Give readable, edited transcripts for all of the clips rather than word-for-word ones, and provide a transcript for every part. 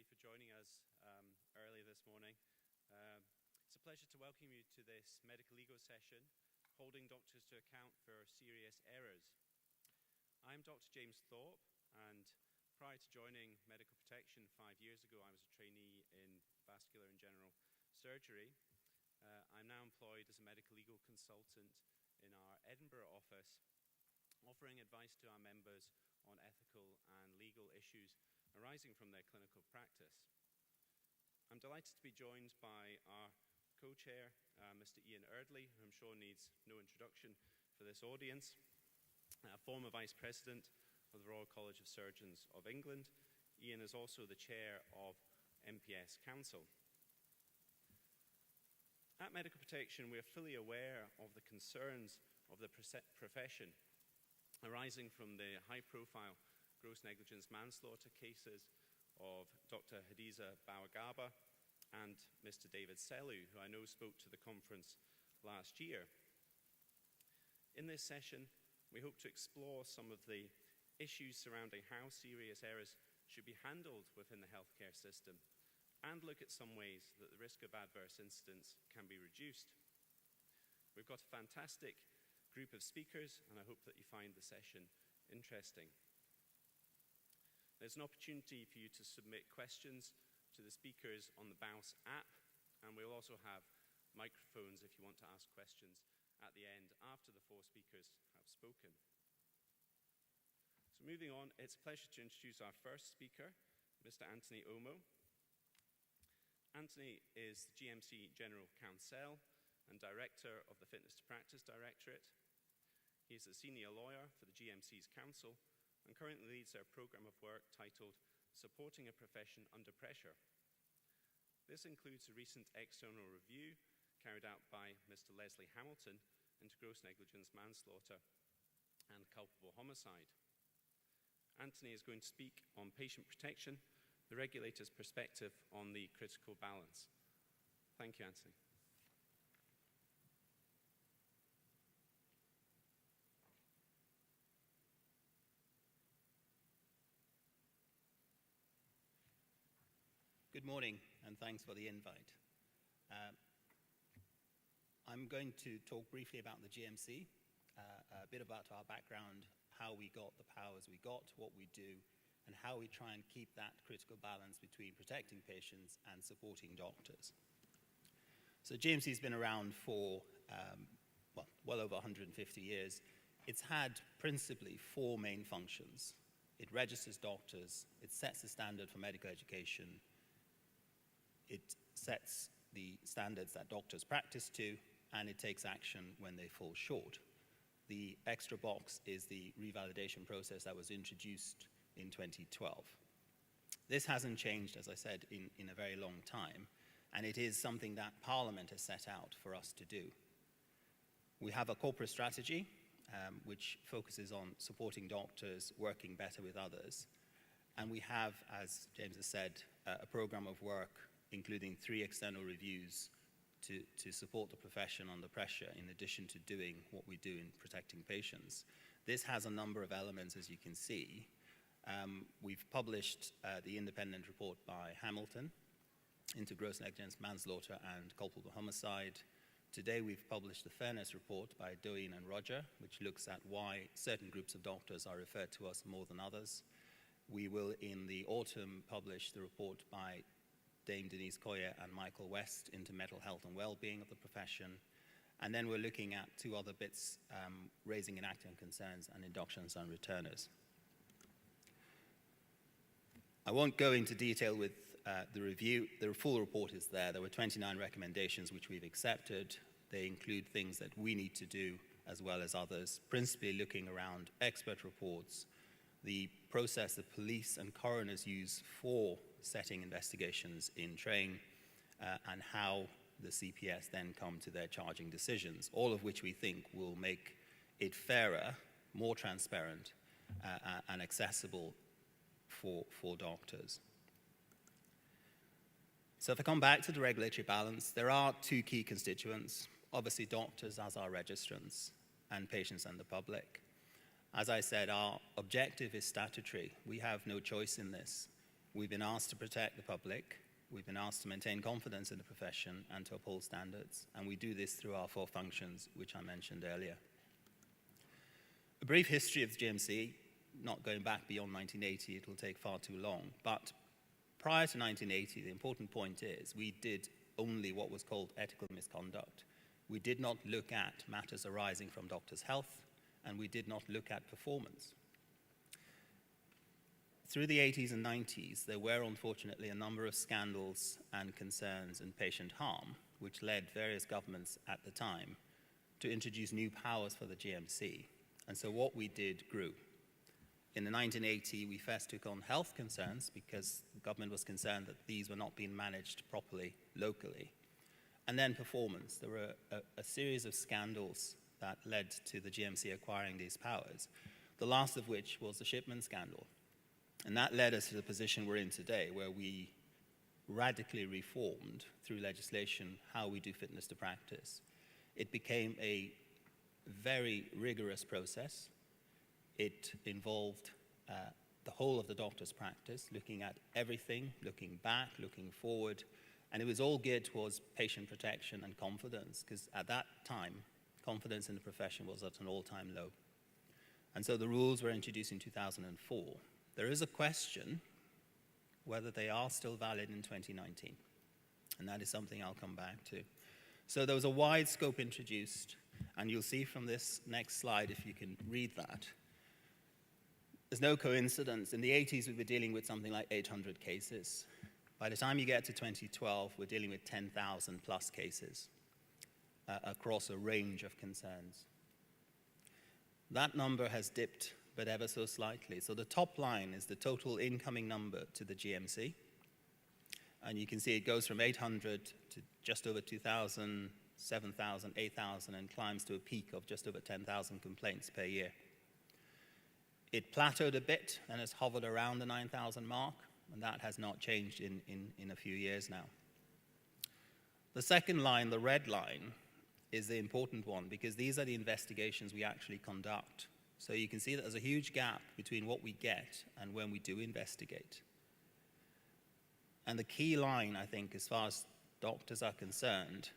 for joining us early this morning. It's a pleasure to welcome you to this Medicolegal session, holding doctors to account for serious errors. I'm Dr. James Thorpe, and prior to joining Medical Protection 5 years ago, I was a trainee in vascular and general surgery. I'm now employed as a medical legal consultant in our Edinburgh office, offering advice to our members on ethical and legal issues arising from their clinical practice. I'm delighted to be joined by our co-chair, Mr. Ian Eardley, who I'm sure needs no introduction for this audience, former Vice President of the Royal College of Surgeons of England. Ian is also the chair of MPS Council. At Medical Protection, we are fully aware of the concerns of the profession arising from the high-profile gross negligence manslaughter cases of Dr. Hadiza Bawagaba and Mr. David Sellu, who I know spoke to the conference last year. In this session, we hope to explore some of the issues surrounding how serious errors should be handled within the healthcare system and look at some ways that the risk of adverse incidents can be reduced. We've got a fantastic group of speakers, and I hope that you find the session interesting. There's an opportunity for you to submit questions to the speakers on the BAUS app, and we'll also have microphones if you want to ask questions at the end after the four speakers have spoken. So moving on, it's a pleasure to introduce our first speaker, Mr. Anthony Omo. Anthony is the GMC General Counsel and Director of the Fitness to Practice Directorate. He is a senior lawyer for the GMC's Council and currently leads their program of work titled Supporting a Profession Under Pressure. This includes a recent external review carried out by Mr. Leslie Hamilton into gross negligence manslaughter and culpable homicide. Anthony is going to speak on patient protection, the regulator's perspective on the critical balance. Thank you, Anthony. Good morning, and thanks for the invite. I'm going to talk briefly about the GMC, a bit about our background, how we got the powers we got, what we do, and how we try and keep that critical balance between protecting patients and supporting doctors. So GMC has been around for, well over 150 years. It's had principally four main functions. It registers doctors, it sets the standard for medical education, it sets the standards that doctors practice to, and it takes action when they fall short. The extra box is the revalidation process that was introduced in 2012. This hasn't changed, as I said, in a very long time, and it is something that Parliament has set out for us to do. We have a corporate strategy which focuses on supporting doctors, working better with others, and we have, as James has said, a program of work including 3 external reviews to support the profession under pressure, in addition to doing what we do in protecting patients. This has a number of elements, as you can see. We've published the independent report by Hamilton into gross negligence manslaughter and culpable homicide. Today we've published the fairness report by Doane and Roger, which looks at why certain groups of doctors are referred to us more than others. We will, in the autumn, publish the report by Dame Denise Coyer and Michael West into mental health and well-being of the profession. And then we're looking at 2 other bits, raising and acting on concerns and inductions and returners. I won't go into detail with the review. The full report is there. There were 29 recommendations which we've accepted. They include things that we need to do as well as others, principally looking around expert reports, the process that police and coroners use for setting investigations in train, and how the CPS then come to their charging decisions, all of which we think will make it fairer, more transparent, and accessible for doctors. So if I come back to the regulatory balance, there are 2 key constituents, obviously doctors as our registrants and patients and the public. As I said, our objective is statutory. We have no choice in this. We've been asked to protect the public. We've been asked to maintain confidence in the profession and to uphold standards. And we do this through our 4 functions, which I mentioned earlier. A brief history of the GMC, not going back beyond 1980, it will take far too long. But prior to 1980, the important point is we did only what was called ethical misconduct. We did not look at matters arising from doctors' health, and we did not look at performance. Through the 80s and 90s, there were unfortunately a number of scandals and concerns in patient harm, which led various governments at the time to introduce new powers for the GMC. And so what we did grew. In the 1980s, we first took on health concerns because the government was concerned that these were not being managed properly locally. And then performance. There were a series of scandals that led to the GMC acquiring these powers, the last of which was the shipment scandal. And that led us to the position we're in today, where we radically reformed through legislation how we do fitness to practice. It became a very rigorous process. It involved the whole of the doctor's practice, looking at everything, looking back, looking forward, and it was all geared towards patient protection and confidence, because at that time, confidence in the profession was at an all-time low. And so the rules were introduced in 2004. There is a question whether they are still valid in 2019, and that is something I'll come back to. So there was a wide scope introduced, and you'll see from this next slide, if you can read that, there's no coincidence. In the 80s, we were dealing with something like 800 cases. By the time you get to 2012, we're dealing with 10,000 plus cases across a range of concerns. That number has dipped, but ever so slightly. So the top line is the total incoming number to the GMC. And you can see it goes from 800 to just over 2,000, 7,000, 8,000, and climbs to a peak of just over 10,000 complaints per year. It plateaued a bit and has hovered around the 9,000 mark, and that has not changed in a few years now. The second line, the red line, is the important one, because these are the investigations we actually conduct. So you can see that there's a huge gap between what we get and when we do investigate. And the key line, I think, as far as doctors are concerned,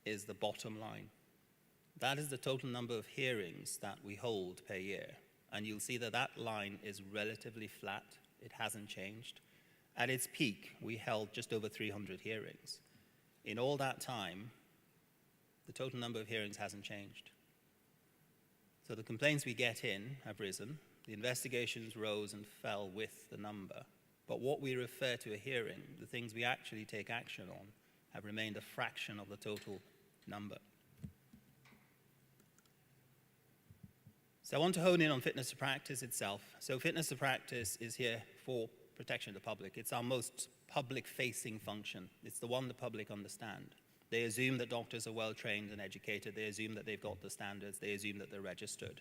is the bottom line. That is the total number of hearings that we hold per year. And you'll see that that line is relatively flat. It hasn't changed. At its peak, we held just over 300 hearings. In all that time, the total number of hearings hasn't changed. So the complaints we get in have risen. The investigations rose and fell with the number. But what we refer to a hearing, the things we actually take action on, have remained a fraction of the total number. So I want to hone in on fitness to practice itself. So fitness to practice is here for protection of the public. It's our most public-facing function. It's the one the public understand. They assume that doctors are well-trained and educated. They assume that they've got the standards. They assume that they're registered.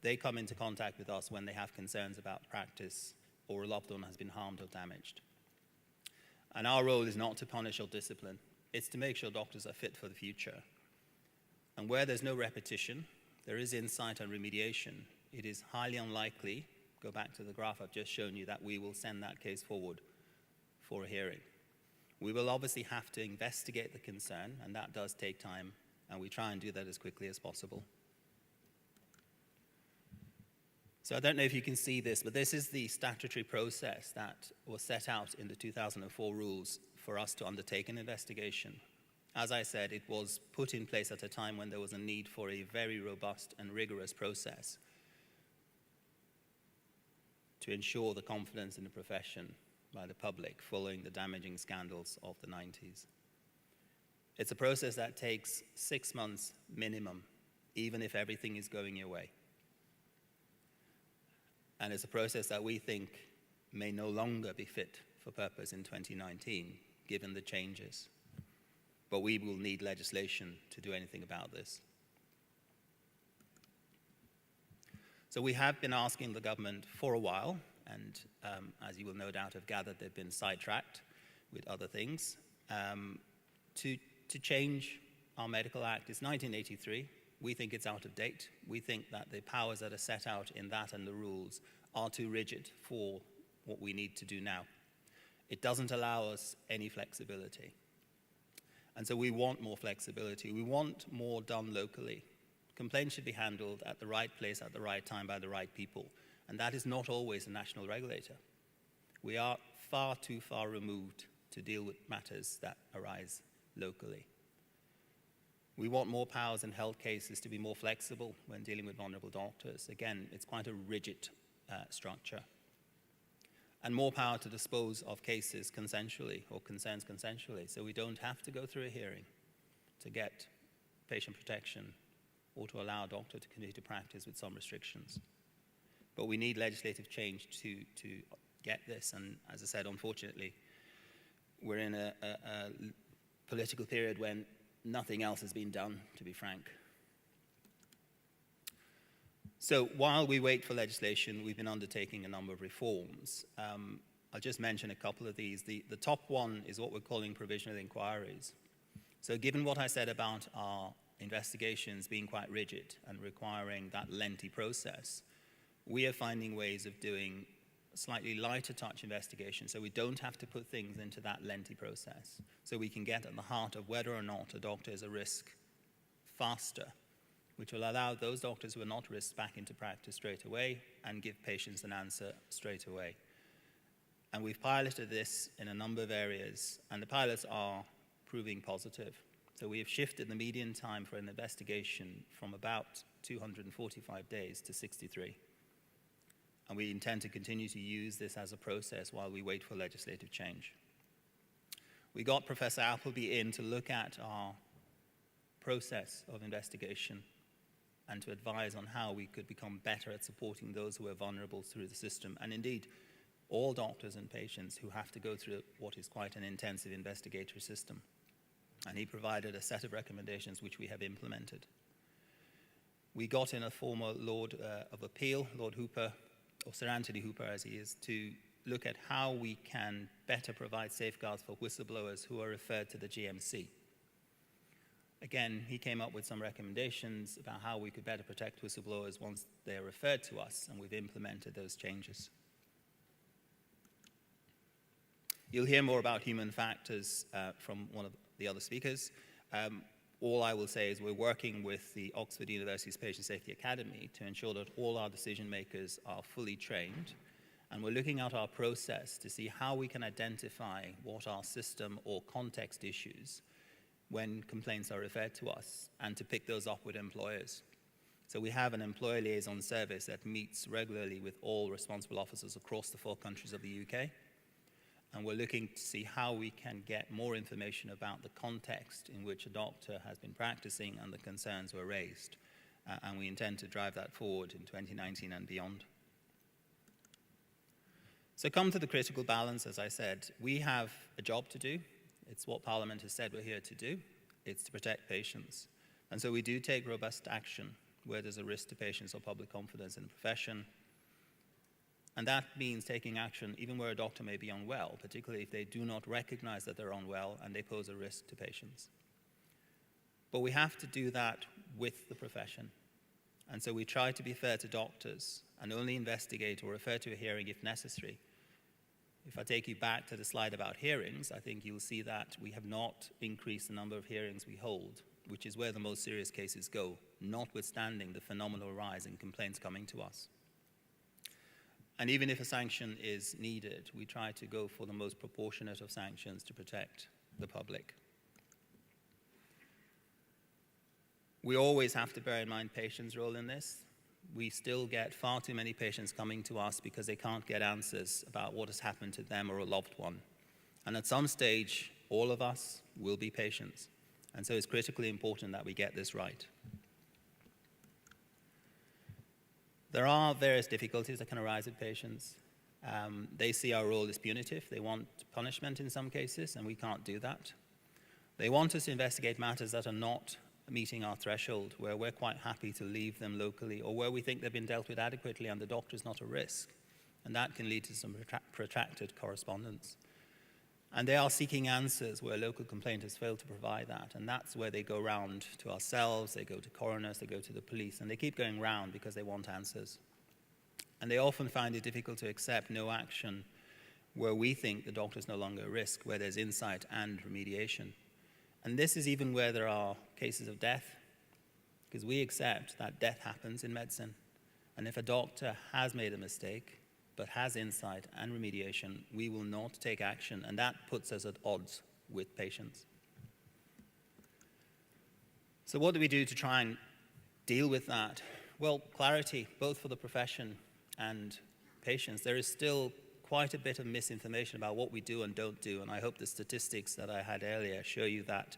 They come into contact with us when they have concerns about practice or a loved one has been harmed or damaged. And our role is not to punish or discipline. It's to make sure doctors are fit for the future. And where there's no repetition, there is insight and remediation. It is highly unlikely, go back to the graph I've just shown you, that we will send that case forward for a hearing. We will obviously have to investigate the concern, and that does take time, and we try and do that as quickly as possible. So I don't know if you can see this, but this is the statutory process that was set out in the 2004 rules for us to undertake an investigation. As I said, it was put in place at a time when there was a need for a very robust and rigorous process to ensure the confidence in the profession by the public following the damaging scandals of the 90s. It's a process that takes 6 months minimum, even if everything is going your way. And it's a process that we think may no longer be fit for purpose in 2019, given the changes. But we will need legislation to do anything about this. So we have been asking the government for a while, and as you will no doubt have gathered, they've been sidetracked with other things, to change our Medical Act. It's 1983. We think it's out of date. We think that the powers that are set out in that and the rules are too rigid for what we need to do now. It doesn't allow us any flexibility. And so we want more flexibility. We want more done locally. Complaints should be handled at the right place at the right time by the right people. And that is not always a national regulator. We are far too far removed to deal with matters that arise locally. We want more powers in health cases to be more flexible when dealing with vulnerable doctors. Again, it's quite a rigid structure. And more power to dispose of cases consensually or concerns consensually, so we don't have to go through a hearing to get patient protection or to allow a doctor to continue to practice with some restrictions. But we need legislative change to get this, and as I said, unfortunately, we're in a political period when nothing else has been done, to be frank. So while we wait for legislation, we've been undertaking a number of reforms. I'll just mention a couple of these. The top one is what we're calling provisional inquiries. So given what I said about our investigations being quite rigid and requiring that lengthy process, we are finding ways of doing slightly lighter touch investigation so we don't have to put things into that lengthy process. So we can get at the heart of whether or not a doctor is a risk faster, which will allow those doctors who are not risks back into practice straight away and give patients an answer straight away. And we've piloted this in a number of areas, and the pilots are proving positive. So we have shifted the median time for an investigation from about 245 days to 63. And we intend to continue to use this as a process while we wait for legislative change. We got Professor Appleby in to look at our process of investigation and to advise on how we could become better at supporting those who are vulnerable through the system, and indeed, all doctors and patients who have to go through what is quite an intensive investigatory system. And he provided a set of recommendations which we have implemented. We got in a former Lord of Appeal, Lord Hooper, or Sir Anthony Hooper as he is, to look at how we can better provide safeguards for whistleblowers who are referred to the GMC. Again, he came up with some recommendations about how we could better protect whistleblowers once they are referred to us, and we've implemented those changes. You'll hear more about human factors from one of the other speakers. All I will say is we're working with the Oxford University's Patient Safety Academy to ensure that all our decision makers are fully trained, and we're looking at our process to see how we can identify what are system or context issues when complaints are referred to us, and to pick those up with employers. So we have an employer liaison service that meets regularly with all responsible officers across the 4 countries of the UK. And we're looking to see how we can get more information about the context in which a doctor has been practicing and the concerns were raised. And we intend to drive that forward in 2019 and beyond. So come to the critical balance, as I said. We have a job to do. It's what Parliament has said we're here to do. It's to protect patients. And so we do take robust action where there's a risk to patients or public confidence in the profession. And that means taking action even where a doctor may be unwell, particularly if they do not recognize that they're unwell and they pose a risk to patients. But we have to do that with the profession. And so we try to be fair to doctors and only investigate or refer to a hearing if necessary. If I take you back to the slide about hearings, I think you'll see that we have not increased the number of hearings we hold, which is where the most serious cases go, notwithstanding the phenomenal rise in complaints coming to us. And even if a sanction is needed, we try to go for the most proportionate of sanctions to protect the public. We always have to bear in mind patients' role in this. We still get far too many patients coming to us because they can't get answers about what has happened to them or a loved one. And at some stage, all of us will be patients. And so it's critically important that we get this right. There are various difficulties that can arise with patients. They see our role as punitive. They want punishment in some cases, and we can't do that. They want us to investigate matters that are not meeting our threshold, where we're quite happy to leave them locally, or where we think they've been dealt with adequately and the doctor's not a risk. And that can lead to some protracted correspondence. And they are seeking answers where local complainants fail to provide that. And that's where they go round to ourselves, they go to coroners, they go to the police, and they keep going round because they want answers. And they often find it difficult to accept no action where we think the doctor is no longer a risk, where there's insight and remediation. And this is even where there are cases of death, because we accept that death happens in medicine. And if a doctor has made a mistake, but has insight and remediation, we will not take action, and that puts us at odds with patients. So what do we do to try and deal with that? Well, clarity, both for the profession and patients. There is still quite a bit of misinformation about what we do and don't do, and I hope the statistics that I had earlier show you that,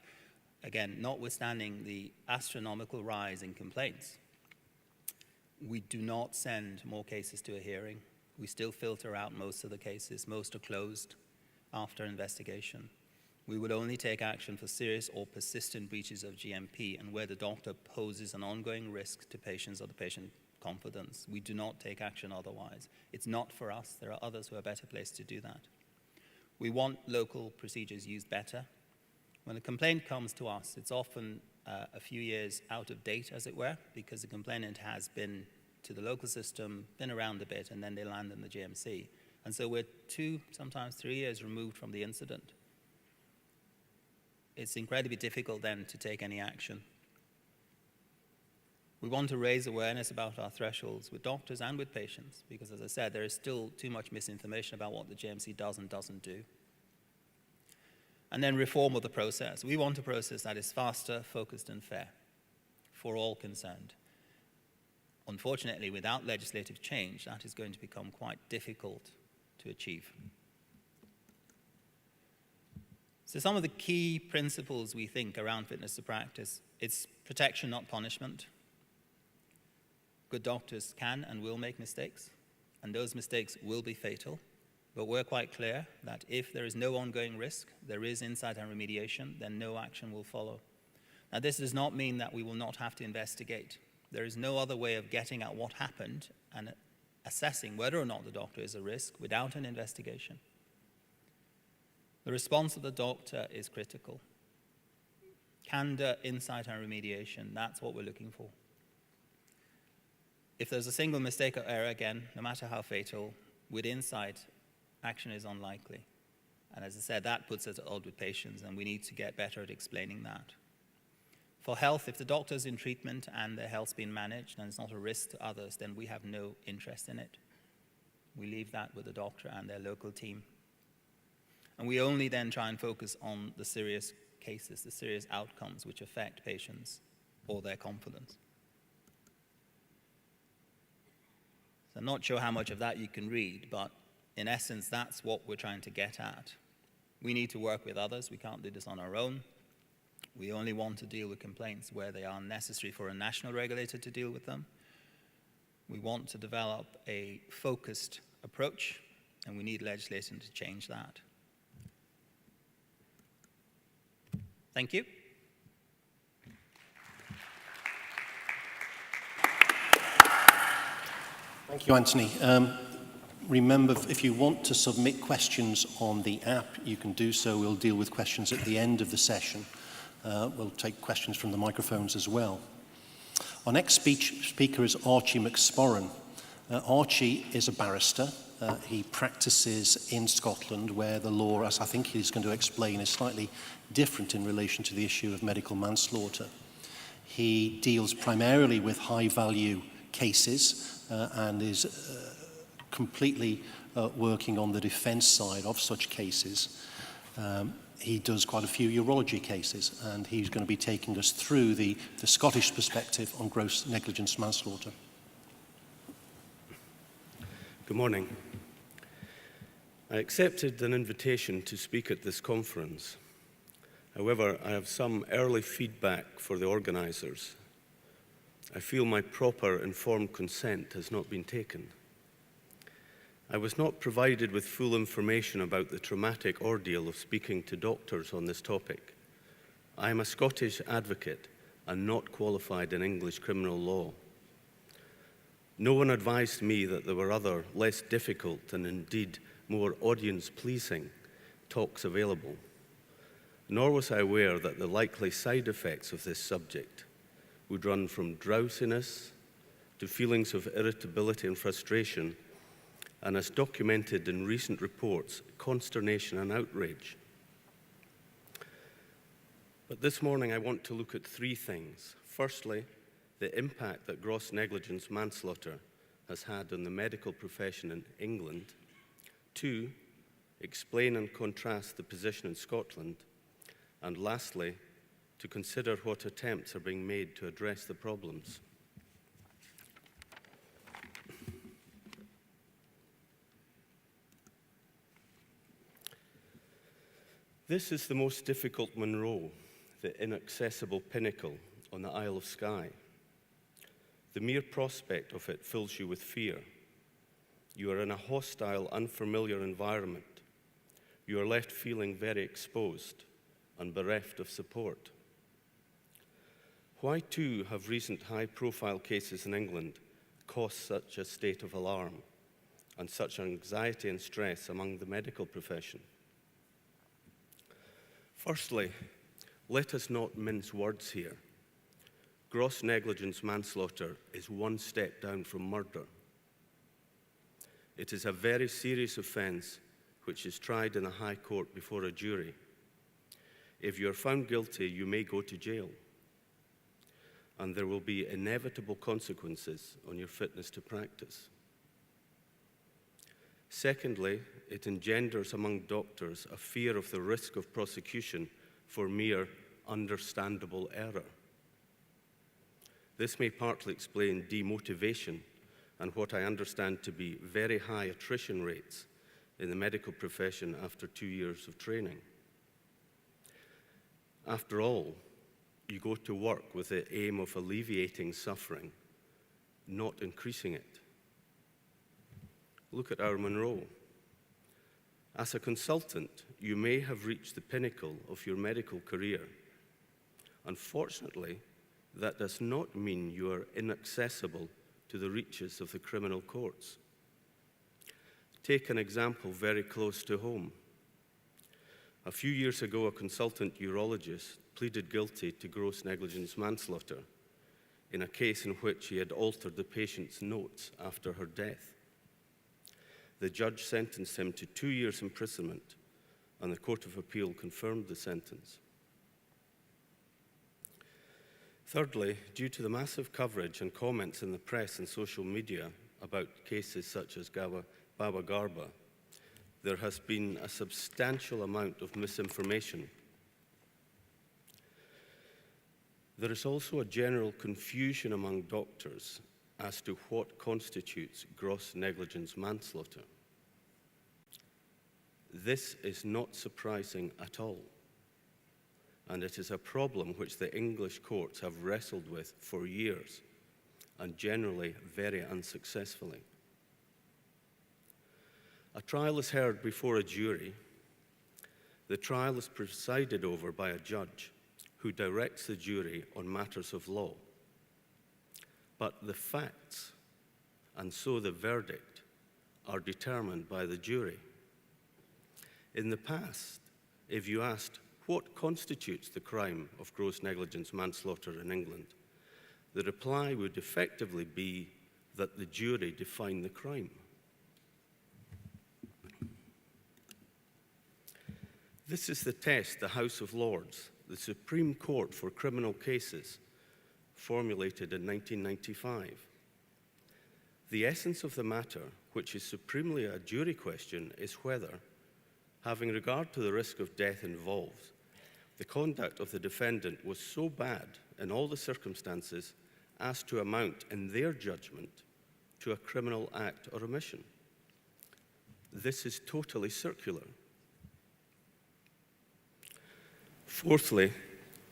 again, notwithstanding the astronomical rise in complaints, we do not send more cases to a hearing. We still filter out most of the cases. Most are closed after investigation. We would only take action for serious or persistent breaches of GMP and where the doctor poses an ongoing risk to patients or the patient confidence. We do not take action otherwise. It's not for us. There are others who are better placed to do that. We want local procedures used better. When a complaint comes to us, it's often a few years out of date, as it were, because the complainant has been to the local system, been around a bit, and then they land in the GMC. And so we're 2, sometimes 3 years removed from the incident. It's incredibly difficult then to take any action. We want to raise awareness about our thresholds with doctors and with patients, because as I said, there is still too much misinformation about what the GMC does and doesn't do. And then reform of the process. We want a process that is faster, focused, and fair for all concerned. Unfortunately, without legislative change, that is going to become quite difficult to achieve. So some of the key principles we think around fitness to practice, it's protection, not punishment. Good doctors can and will make mistakes, and those mistakes will be fatal. But we're quite clear that if there is no ongoing risk, there is insight and remediation, then no action will follow. Now, this does not mean that we will not have to investigate. There is no other way of getting at what happened and assessing whether or not the doctor is a risk without an investigation. The response of the doctor is critical. Candor, insight, and remediation, that's what we're looking for. If there's a single mistake or error, again, no matter how fatal, with insight, action is unlikely. And as I said, that puts us at odds with patients, and we need to get better at explaining that. For health, if the doctor's in treatment and their health's been managed and it's not a risk to others, then we have no interest in it. We leave that with the doctor and their local team. And we only then try and focus on the serious cases, the serious outcomes which affect patients or their confidence. So I'm not sure how much of that you can read, but in essence, that's what we're trying to get at. We need to work with others. We can't do this on our own. We only want to deal with complaints where they are necessary for a national regulator to deal with them. We want to develop a focused approach, and we need legislation to change that. Thank you. Thank you, Anthony. Remember, if you want to submit questions on the app, you can do so. We'll deal with questions at the end of the session. We'll take questions from the microphones as well. Our next speaker is Archie McSporran. Archie is a barrister. He practices in Scotland, where the law, as I think he's going to explain, is slightly different in relation to the issue of medical manslaughter. He deals primarily with high-value cases and is completely working on the defence side of such cases. He does quite a few urology cases, and he's going to be taking us through the Scottish perspective on gross negligence manslaughter. Good morning. I accepted an invitation to speak at this conference. However, I have some early feedback for the organisers. I feel my proper informed consent has not been taken. I was not provided with full information about the traumatic ordeal of speaking to doctors on this topic. I am a Scottish advocate and not qualified in English criminal law. No one advised me that there were other, less difficult and indeed more audience-pleasing talks available. Nor was I aware that the likely side effects of this subject would run from drowsiness to feelings of irritability and frustration and as documented in recent reports, consternation and outrage. But this morning I want to look at three things. Firstly, the impact that gross negligence manslaughter has had on the medical profession in England. Two, explain and contrast the position in Scotland. And lastly, to consider what attempts are being made to address the problems. This is the most difficult Monroe, the inaccessible pinnacle on the Isle of Skye. The mere prospect of it fills you with fear. You are in a hostile, unfamiliar environment. You are left feeling very exposed and bereft of support. Why, too, have recent high-profile cases in England caused such a state of alarm and such anxiety and stress among the medical profession? Firstly, let us not mince words here. Gross negligence manslaughter is one step down from murder. It is a very serious offence which is tried in a high court before a jury. If you are found guilty, you may go to jail, and there will be inevitable consequences on your fitness to practice. Secondly, it engenders among doctors a fear of the risk of prosecution for mere understandable error. This may partly explain demotivation and what I understand to be very high attrition rates in the medical profession after 2 years of training. After all, you go to work with the aim of alleviating suffering, not increasing it. Look at our Monroe. As a consultant, you may have reached the pinnacle of your medical career. Unfortunately, that does not mean you are inaccessible to the reaches of the criminal courts. Take an example very close to home. A few years ago, a consultant urologist pleaded guilty to gross negligence manslaughter in a case in which he had altered the patient's notes after her death. The judge sentenced him to 2 years imprisonment, and the Court of Appeal confirmed the sentence. Thirdly, due to the massive coverage and comments in the press and social media about cases such as Baba Garba, there has been a substantial amount of misinformation. There is also a general confusion among doctors as to what constitutes gross negligence manslaughter. This is not surprising at all, and it is a problem which the English courts have wrestled with for years, and generally very unsuccessfully. A trial is heard before a jury. The trial is presided over by a judge who directs the jury on matters of law. But the facts, and so the verdict, are determined by the jury. In the past, if you asked what constitutes the crime of gross negligence manslaughter in England, the reply would effectively be that the jury define the crime. This is the test the House of Lords, the Supreme Court for criminal cases, formulated in 1995. The essence of the matter, which is supremely a jury question, is whether, having regard to the risk of death involved, the conduct of the defendant was so bad in all the circumstances as to amount, in their judgment, to a criminal act or omission. This is totally circular. Fourthly,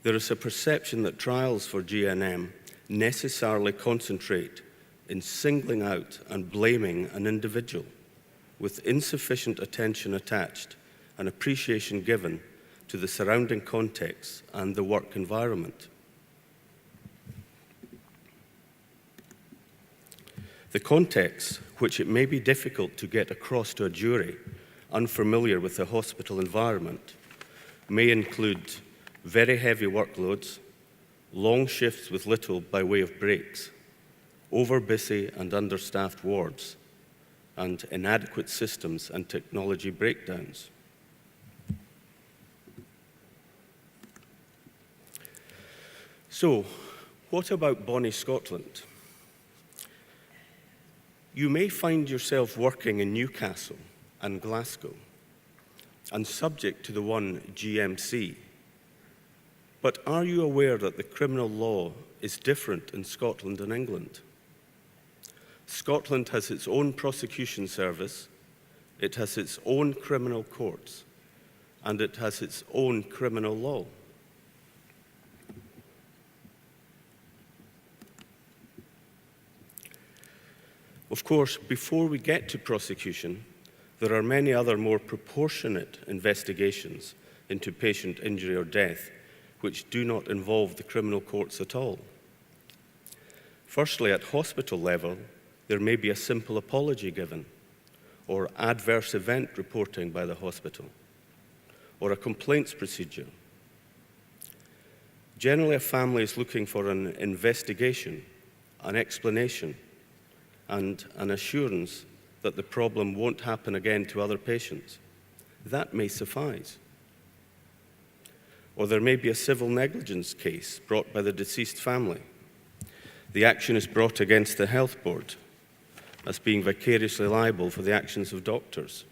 there is a perception that trials for GNM necessarily concentrate in singling out and blaming an individual, with insufficient attention attached and appreciation given to the surrounding context and the work environment. The context, which it may be difficult to get across to a jury unfamiliar with the hospital environment, may include very heavy workloads, long shifts with little by way of breaks, over-busy and understaffed wards, and inadequate systems and technology breakdowns. So, what about bonnie Scotland? You may find yourself working in Newcastle and Glasgow and subject to the one GMC. But are you aware that the criminal law is different in Scotland and England? Scotland has its own prosecution service, it has its own criminal courts, and it has its own criminal law. Of course, before we get to prosecution, there are many other more proportionate investigations into patient injury or death which do not involve the criminal courts at all. Firstly, at hospital level, there may be a simple apology given, or adverse event reporting by the hospital, or a complaints procedure. Generally, a family is looking for an investigation, an explanation, and an assurance that the problem won't happen again to other patients. That may suffice. Or there may be a civil negligence case brought by the deceased family. The action is brought against the health board as being vicariously liable for the actions of doctors.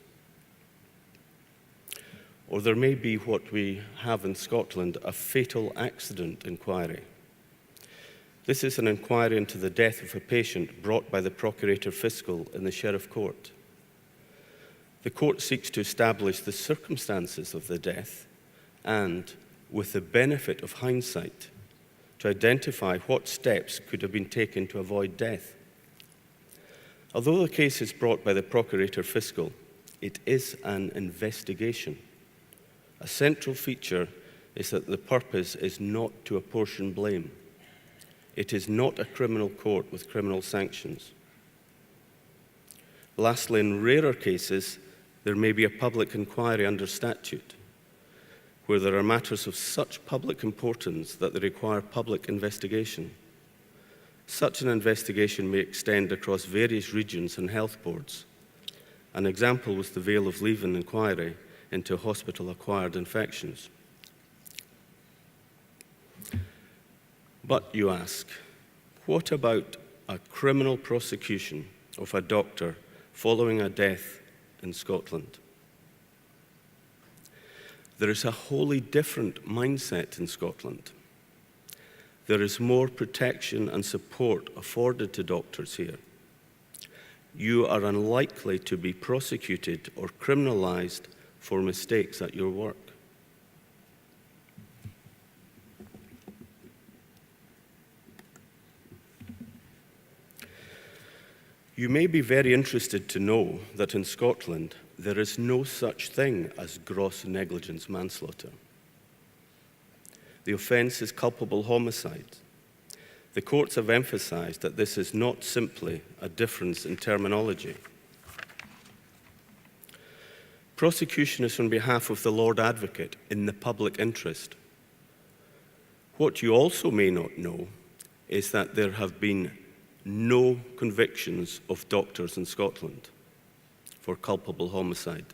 Or there may be what we have in Scotland, a fatal accident inquiry. This is an inquiry into the death of a patient brought by the Procurator Fiscal in the Sheriff Court. The court seeks to establish the circumstances of the death and, with the benefit of hindsight, to identify what steps could have been taken to avoid death. Although the case is brought by the Procurator Fiscal, it is an investigation. A central feature is that the purpose is not to apportion blame. It is not a criminal court with criminal sanctions. Lastly, in rarer cases, there may be a public inquiry under statute, where there are matters of such public importance that they require public investigation. Such an investigation may extend across various regions and health boards. An example was the Vale of Leven inquiry into hospital-acquired infections. But you ask, what about a criminal prosecution of a doctor following a death in Scotland? There is a wholly different mindset in Scotland. There is more protection and support afforded to doctors here. You are unlikely to be prosecuted or criminalized for mistakes at your work. You may be very interested to know that in Scotland, there is no such thing as gross negligence manslaughter. The offence is culpable homicide. The courts have emphasised that this is not simply a difference in terminology. Prosecution is on behalf of the Lord Advocate in the public interest. What you also may not know is that there have been no convictions of doctors in Scotland for culpable homicide.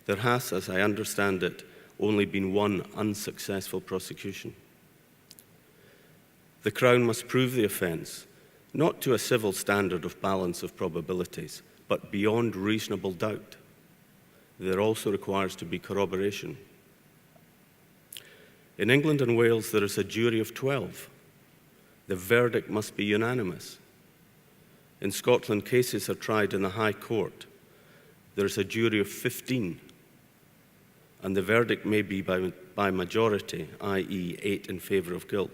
There has, as I understand it, only been one unsuccessful prosecution. The Crown must prove the offence, not to a civil standard of balance of probabilities, but beyond reasonable doubt. There also requires to be corroboration. In England and Wales, there is a jury of 12. The verdict must be unanimous. In Scotland, cases are tried in the High Court. There is a jury of 15, and the verdict may be by majority, i.e. 8 in favour of guilt.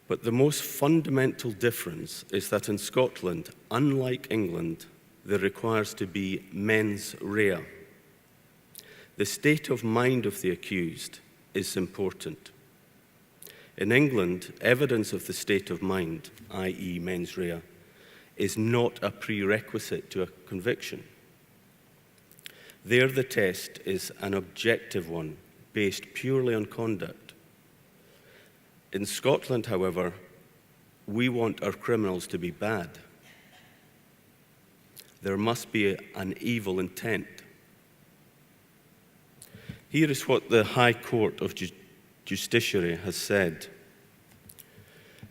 But the most fundamental difference is that in Scotland, unlike England, there requires to be mens rea. The state of mind of the accused is important. In England, evidence of the state of mind, i.e. mens rea, is not a prerequisite to a conviction. There the test is an objective one, based purely on conduct. In Scotland, however, we want our criminals to be bad. there must be an evil intent. Here is what the High Court of Justiciary has said.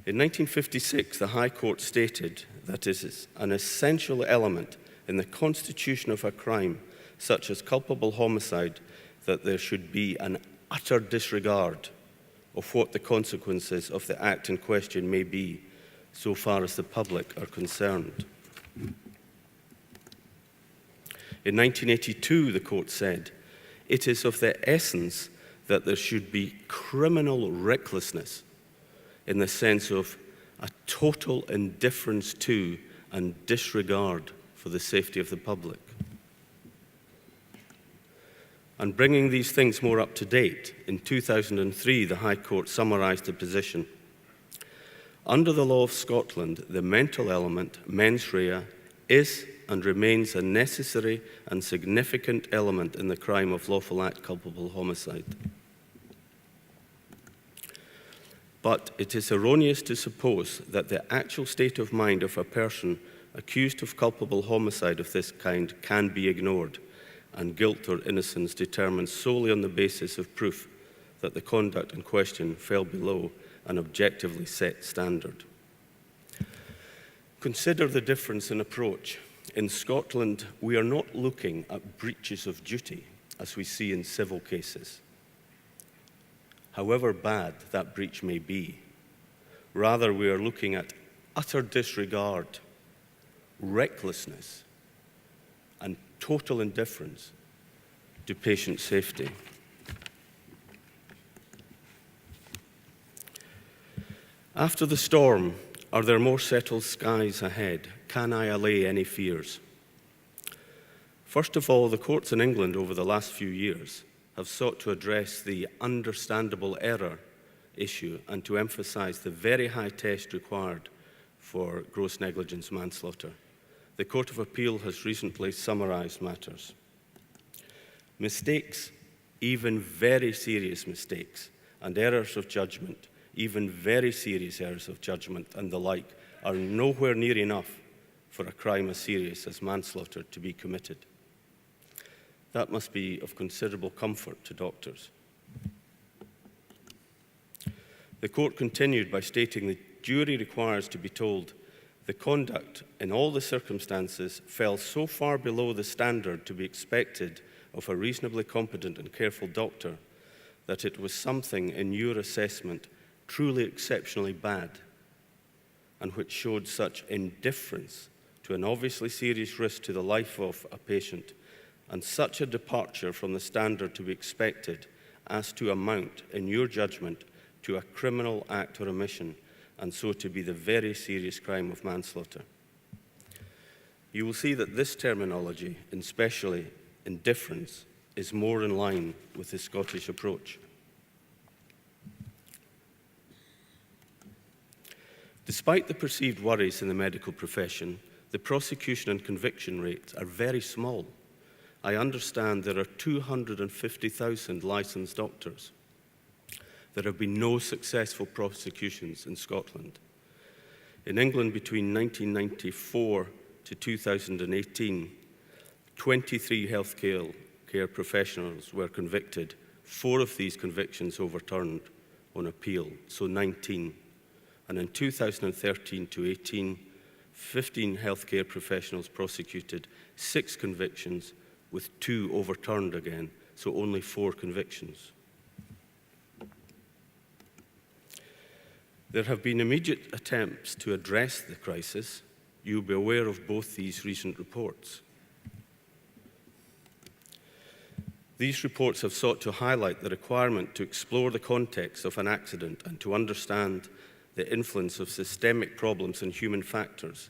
In 1956, the High Court stated that it is an essential element in the constitution of a crime, such as culpable homicide, that there should be an utter disregard of what the consequences of the act in question may be, so far as the public are concerned. In 1982, the court said, it is of the essence that there should be criminal recklessness in the sense of a total indifference to and disregard for the safety of the public. And bringing these things more up to date, in 2003, the High Court summarised the position. Under the law of Scotland, the mental element, mens rea, is and remains a necessary and significant element in the crime of lawful act culpable homicide. But it is erroneous to suppose that the actual state of mind of a person accused of culpable homicide of this kind can be ignored and guilt or innocence determined solely on the basis of proof that the conduct in question fell below an objectively set standard. Consider the difference in approach. In Scotland, we are not looking at breaches of duty as we see in civil cases, however bad that breach may be. Rather, we are looking at utter disregard, recklessness, and total indifference to patient safety. After the storm, are there more settled skies ahead? Can I allay any fears? First of all, the courts in England over the last few years have sought to address the understandable error issue and to emphasise the very high test required for gross negligence manslaughter. The Court of Appeal has recently summarised matters. Mistakes, even very serious mistakes, and errors of judgment, even very serious errors of judgment and the like, are nowhere near enough for a crime as serious as manslaughter to be committed. That must be of considerable comfort to doctors. The court continued by stating the jury requires to be told the conduct in all the circumstances fell so far below the standard to be expected of a reasonably competent and careful doctor that it was something in your assessment truly exceptionally bad and which showed such indifference to an obviously serious risk to the life of a patient and such a departure from the standard to be expected as to amount, in your judgment, to a criminal act or omission, and so to be the very serious crime of manslaughter. You will see that this terminology, especially indifference, is more in line with the Scottish approach. Despite the perceived worries in the medical profession, the prosecution and conviction rates are very small. I understand there are 250,000 licensed doctors. There have been no successful prosecutions in Scotland. In England, between 1994 to 2018, 23 healthcare professionals were convicted. 4 of these convictions overturned on appeal, so 19. And in 2013 to 18, 15 healthcare professionals prosecuted, 6 convictions, with 2 overturned again, so only 4 convictions. There have been immediate attempts to address the crisis. You'll be aware of both these recent reports. These reports have sought to highlight the requirement to explore the context of an accident and to understand the influence of systemic problems and human factors.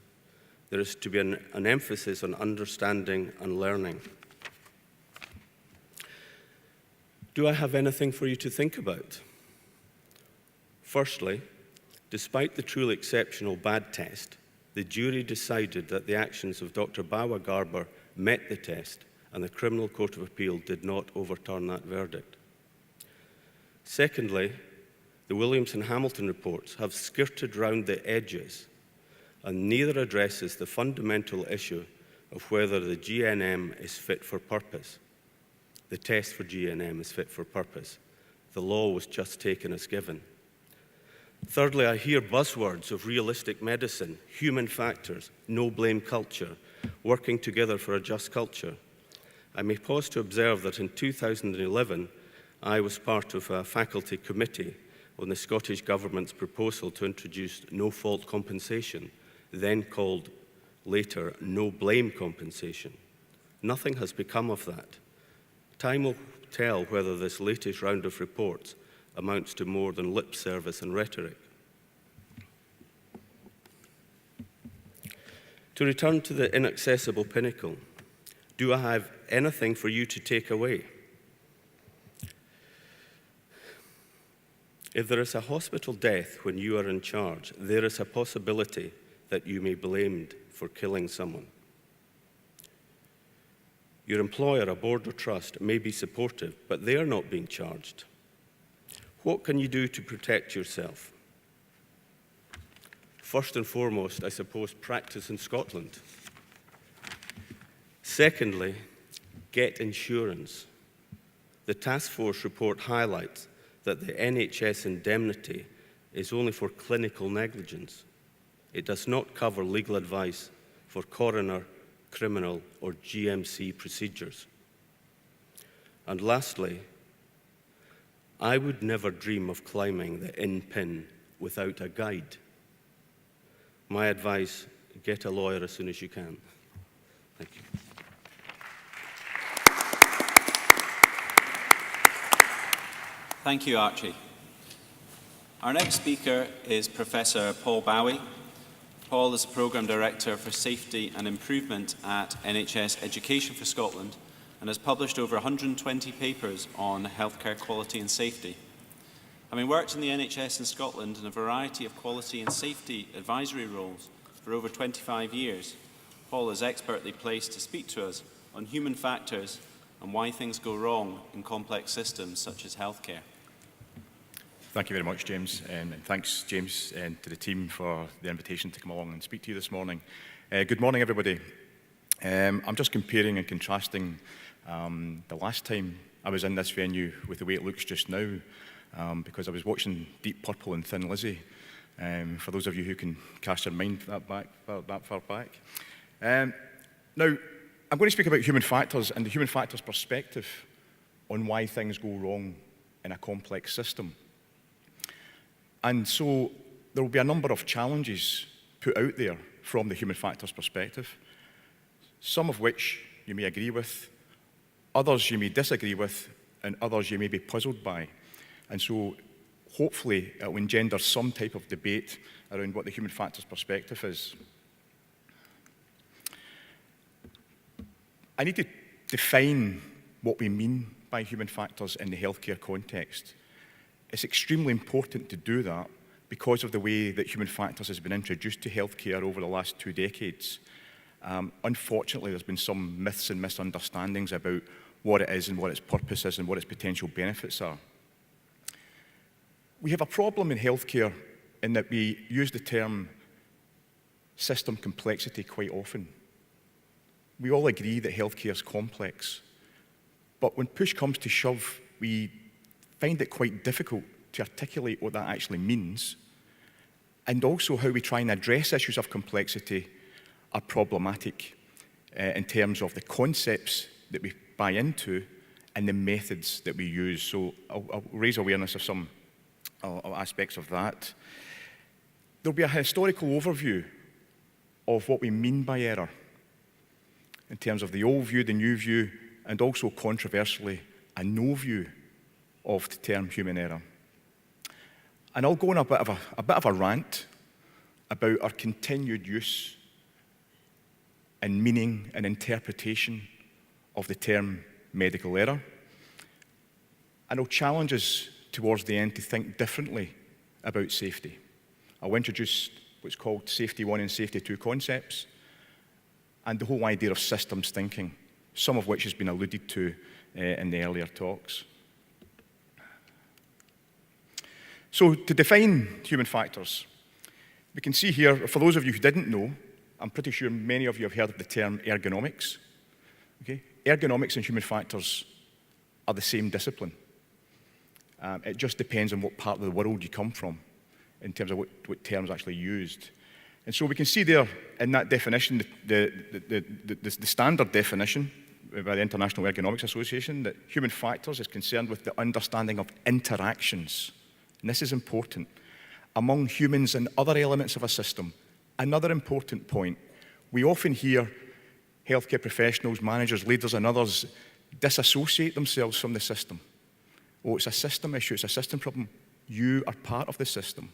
There is to be an emphasis on understanding and learning. Do I have anything for you to think about? Firstly, despite the truly exceptional bad test, the jury decided that the actions of Dr. Bawa Garber met the test, and the Criminal Court of Appeal did not overturn that verdict. Secondly, the Williams and Hamilton reports have skirted round the edges and neither addresses the fundamental issue of whether the GNM is fit for purpose. The test for GNM is fit for purpose. The law was just taken as given. Thirdly, I hear buzzwords of realistic medicine, human factors, no-blame culture, working together for a just culture. I may pause to observe that in 2011, I was part of a faculty committee on the Scottish Government's proposal to introduce no-fault compensation, then called later no-blame compensation. Nothing has become of that. Time will tell whether this latest round of reports amounts to more than lip service and rhetoric. To return to the inaccessible pinnacle, do I have anything for you to take away? If there is a hospital death when you are in charge, there is a possibility that you may be blamed for killing someone. Your employer, a board or trust, may be supportive, but they are not being charged. What can you do to protect yourself? First and foremost, I suppose, practice in Scotland. Secondly, get insurance. The task force report highlights that the NHS indemnity is only for clinical negligence. It does not cover legal advice for coroner, criminal, or GMC procedures. And lastly, I would never dream of climbing the Inn Pin without a guide. My advice, get a lawyer as soon as you can. Thank you. Thank you, Archie. Our next speaker is Professor Paul Bowie. Paul is the Programme Director for Safety and Improvement at NHS Education for Scotland and has published over 120 papers on healthcare quality and safety. Having worked in the NHS in Scotland in a variety of quality and safety advisory roles for over 25 years, Paul is expertly placed to speak to us on human factors and why things go wrong in complex systems such as healthcare. Thank you very much, James, and thanks, James, and to the team for the invitation to come along and speak to you this morning. Good morning, everybody. I'm just comparing and contrasting the last time I was in this venue with the way it looks just now, because I was watching Deep Purple and Thin Lizzy, for those of you who can cast your mind that far back. Now, I'm going to speak about human factors and the human factors perspective on why things go wrong in a complex system. And so there will be a number of challenges put out there from the human factors perspective, some of which you may agree with, others you may disagree with, and others you may be puzzled by. And so hopefully it will engender some type of debate around what the human factors perspective is. I need to define what we mean by human factors in the healthcare context. It's extremely important to do that because of the way that human factors has been introduced to healthcare over the last 2 decades. Unfortunately, there's been some myths and misunderstandings about what it is and what its purpose is and what its potential benefits are. We have a problem in healthcare in that we use the term system complexity quite often. We all agree that healthcare is complex, but when push comes to shove, we find it quite difficult to articulate what that actually means, and also how we try and address issues of complexity are problematic in terms of the concepts that we buy into and the methods that we use. So I'll raise awareness of some aspects of that. There'll be a historical overview of what we mean by error in terms of the old view, the new view, and also controversially, a no view of the term human error. And I'll go on a bit of a rant about our continued use and meaning and interpretation of the term medical error. And I'll challenge us towards the end to think differently about safety. I'll introduce what's called Safety 1 and Safety 2 concepts, and the whole idea of systems thinking, some of which has been alluded to in the earlier talks. So to define human factors, we can see here, for those of you who didn't know, I'm pretty sure many of you have heard of the term ergonomics. Okay? Ergonomics and human factors are the same discipline. It just depends on what part of the world you come from in terms of what terms are actually used. And so we can see there in that definition, the standard definition by the International Ergonomics Association, that human factors is concerned with the understanding of interactions, and this is important, among humans and other elements of a system. Another important point, we often hear healthcare professionals, managers, leaders and others disassociate themselves from the system. Oh, it's a system issue, it's a system problem. You are part of the system.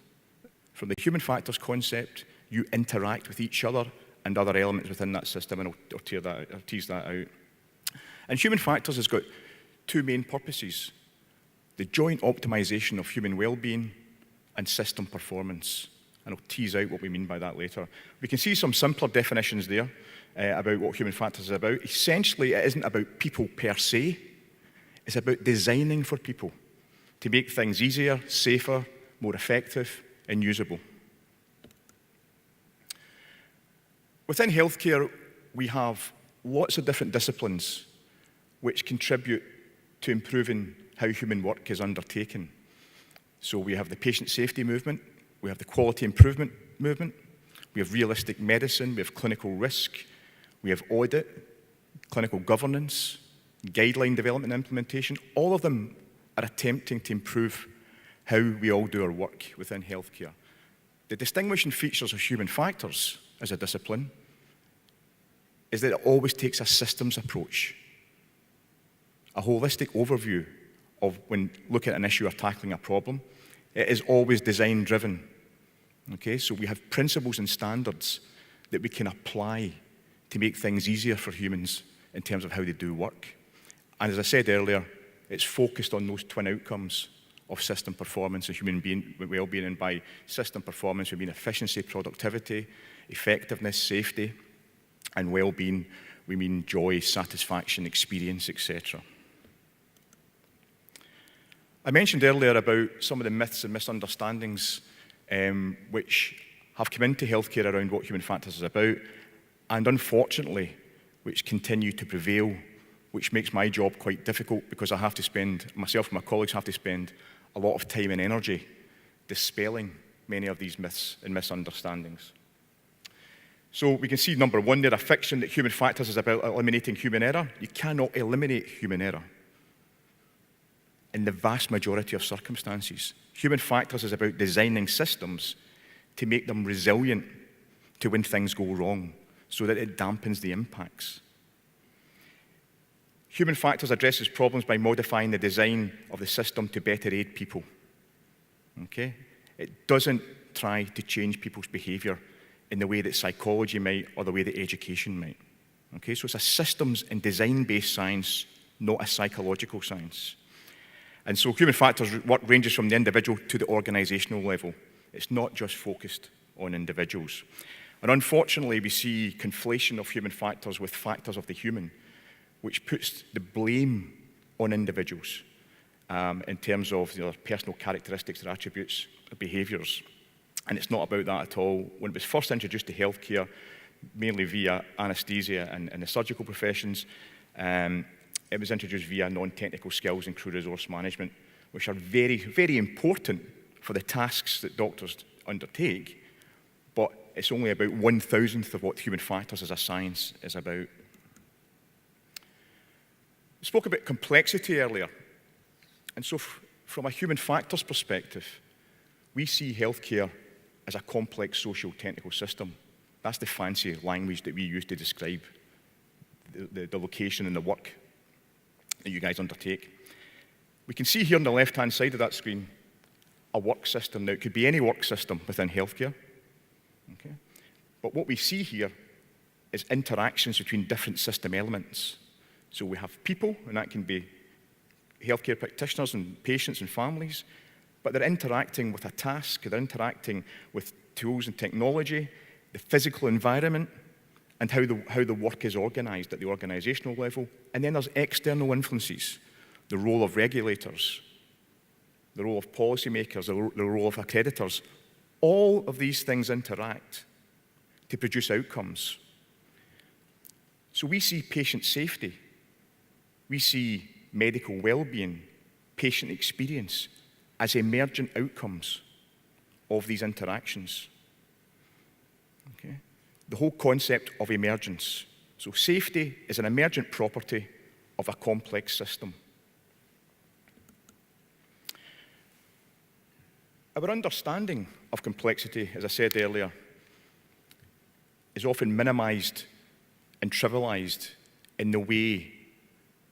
From the human factors concept, you interact with each other and other elements within that system, and I'll tease that out. And human factors has got two main purposes: the joint optimization of human well-being and system performance. And I'll tease out what we mean by that later. We can see some simpler definitions there about what human factors is about. Essentially, it isn't about people per se. It's about designing for people to make things easier, safer, more effective, and usable. Within healthcare, we have lots of different disciplines which contribute to improving how human work is undertaken. So we have the patient safety movement, we have the quality improvement movement, we have realistic medicine, we have clinical risk, we have audit, clinical governance, guideline development and implementation. All of them are attempting to improve how we all do our work within healthcare. The distinguishing features of human factors as a discipline is that it always takes a systems approach, a holistic overview of when looking at an issue or tackling a problem. It is always design driven. Okay, so we have principles and standards that we can apply to make things easier for humans in terms of how they do work. And as I said earlier, it's focused on those twin outcomes of system performance and human well-being. And by system performance, we mean efficiency, productivity, effectiveness, safety, and well-being, we mean joy, satisfaction, experience, etc. I mentioned earlier about some of the myths and misunderstandings which have come into healthcare around what human factors is about, and unfortunately, which continue to prevail, which makes my job quite difficult because I have to spend, myself and my colleagues have to spend a lot of time and energy dispelling many of these myths and misunderstandings. So we can see, number one there, a fiction that human factors is about eliminating human error. You cannot eliminate human error in the vast majority of circumstances. Human factors is about designing systems to make them resilient to when things go wrong, so that it dampens the impacts. Human factors addresses problems by modifying the design of the system to better aid people. Okay? It doesn't try to change people's behavior in the way that psychology might or the way that education might. Okay? So it's a systems and design-based science, not a psychological science. And so human factors work ranges from the individual to the organizational level. It's not just focused on individuals. And unfortunately, we see conflation of human factors with factors of the human, which puts the blame on individuals in terms of their personal characteristics, their attributes, their behaviors. And it's not about that at all. When it was first introduced to healthcare, mainly via anesthesia and the surgical professions, it was introduced via non-technical skills and crew resource management, which are very, very important for the tasks that doctors undertake, but it's only about 1/1000th of what human factors as a science is about. We spoke about complexity earlier, and so from a human factors perspective, we see healthcare as a complex social technical system. That's the fancy language that we use to describe the location and the work that you guys undertake. We can see here on the left-hand side of that screen a work system. Now, it could be any work system within healthcare. Okay? But what we see here is interactions between different system elements. So we have people, and that can be healthcare practitioners and patients and families, but they're interacting with a task, they're interacting with tools and technology, the physical environment, and how the work is organized at the organizational level. And then there's external influences, the role of regulators, the role of policymakers, the role of accreditors. All of these things interact to produce outcomes. So we see patient safety, we see medical well-being, patient experience as emergent outcomes of these interactions. Okay? The whole concept of emergence. So safety is an emergent property of a complex system. Our understanding of complexity, as I said earlier, is often minimized and trivialized in the way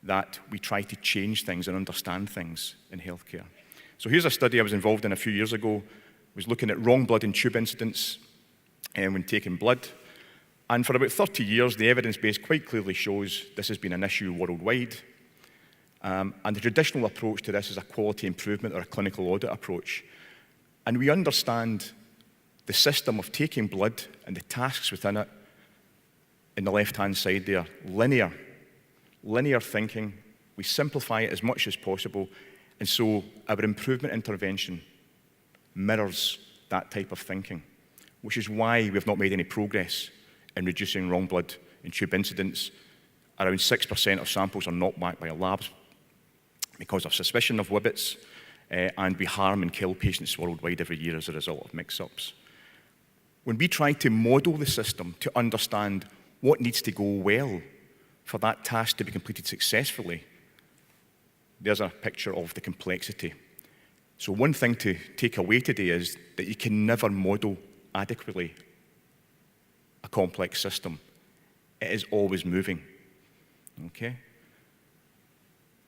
that we try to change things and understand things in healthcare. So here's a study I was involved in a few years ago. It was looking at wrong blood and tube incidents when taking blood. And for about 30 years, the evidence base quite clearly shows this has been an issue worldwide. And the traditional approach to this is a quality improvement or a clinical audit approach. And we understand the system of taking blood and the tasks within it in the left-hand side there, linear thinking. We simplify it as much as possible, and so our improvement intervention mirrors that type of thinking, which is why we've not made any progress in reducing wrong blood and tube incidents. Around 6% of samples are not backed by labs because of suspicion of WBITs, and we harm and kill patients worldwide every year as a result of mix-ups. When we try to model the system to understand what needs to go well for that task to be completed successfully, there's a picture of the complexity. So one thing to take away today is that you can never model adequately a complex system. It is always moving, okay?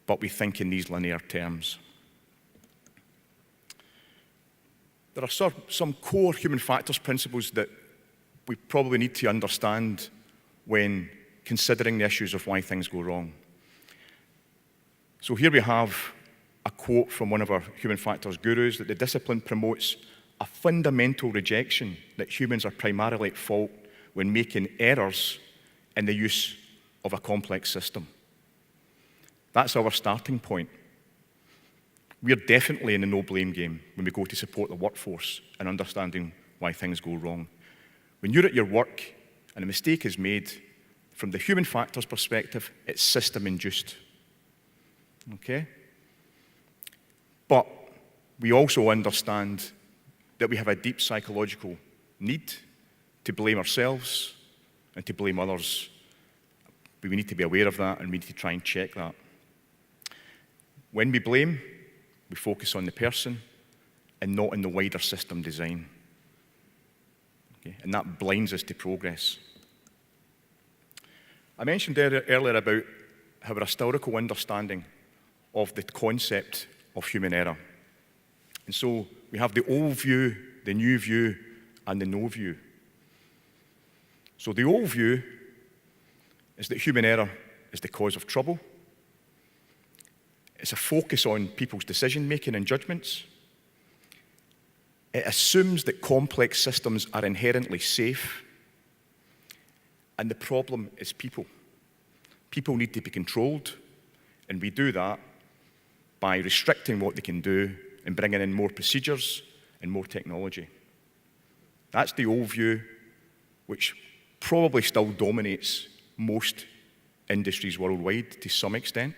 But we think in these linear terms. There are some core human factors principles that we probably need to understand when considering the issues of why things go wrong. So here we have a quote from one of our human factors gurus, that the discipline promotes a fundamental rejection that humans are primarily at fault when making errors in the use of a complex system. That's our starting point. We're definitely in the no-blame game when we go to support the workforce and understanding why things go wrong. When you're at your work and a mistake is made, from the human factors perspective, it's system-induced. Okay? But we also understand that we have a deep psychological need to blame ourselves and to blame others. We need to be aware of that, and we need to try and check that. When we blame, we focus on the person and not on the wider system design. Okay? And that blinds us to progress. I mentioned earlier about our historical understanding of the concept of human error. And so we have the old view, the new view, and the no view. So the old view is that human error is the cause of trouble. It's a focus on people's decision-making and judgments. It assumes that complex systems are inherently safe. And the problem is people. People need to be controlled, and we do that by restricting what they can do and bringing in more procedures and more technology. That's the old view, which probably still dominates most industries worldwide to some extent.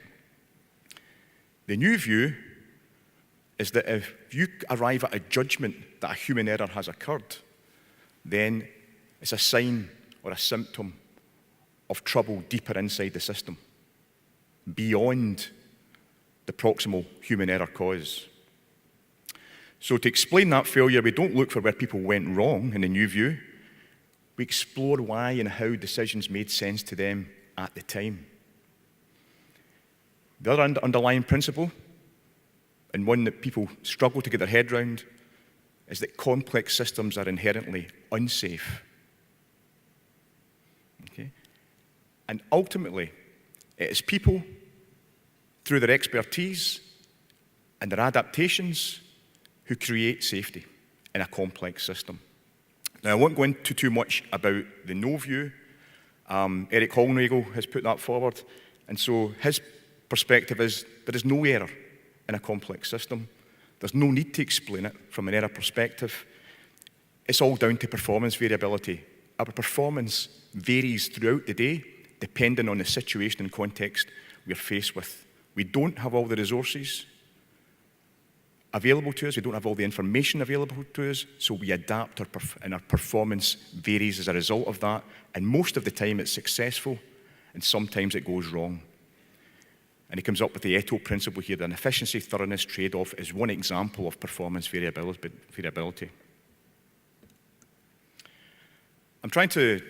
The new view is that if you arrive at a judgment that a human error has occurred, then it's a sign or a symptom of trouble deeper inside the system, beyond the proximal human error cause. So to explain that failure, we don't look for where people went wrong in the new view. We explore why and how decisions made sense to them at the time. The other underlying principle, and one that people struggle to get their head around, is that complex systems are inherently unsafe. Okay? And ultimately, it is people, through their expertise and their adaptations, who create safety in a complex system. Now, I won't go into too much about the no view. Medicolegal has put that forward, and so his perspective is there is no error in a complex system. There's no need to explain it from an error perspective. It's all down to performance variability our performance varies throughout the day, depending on the situation and context we're faced with. We don't have all the resources available to us, we don't have all the information available to us, so we adapt, and our performance varies as a result of that, and most of the time it's successful, and sometimes it goes wrong. And he comes up with the ETO principle here, that an efficiency-thoroughness trade-off is one example of performance variability. I'm trying to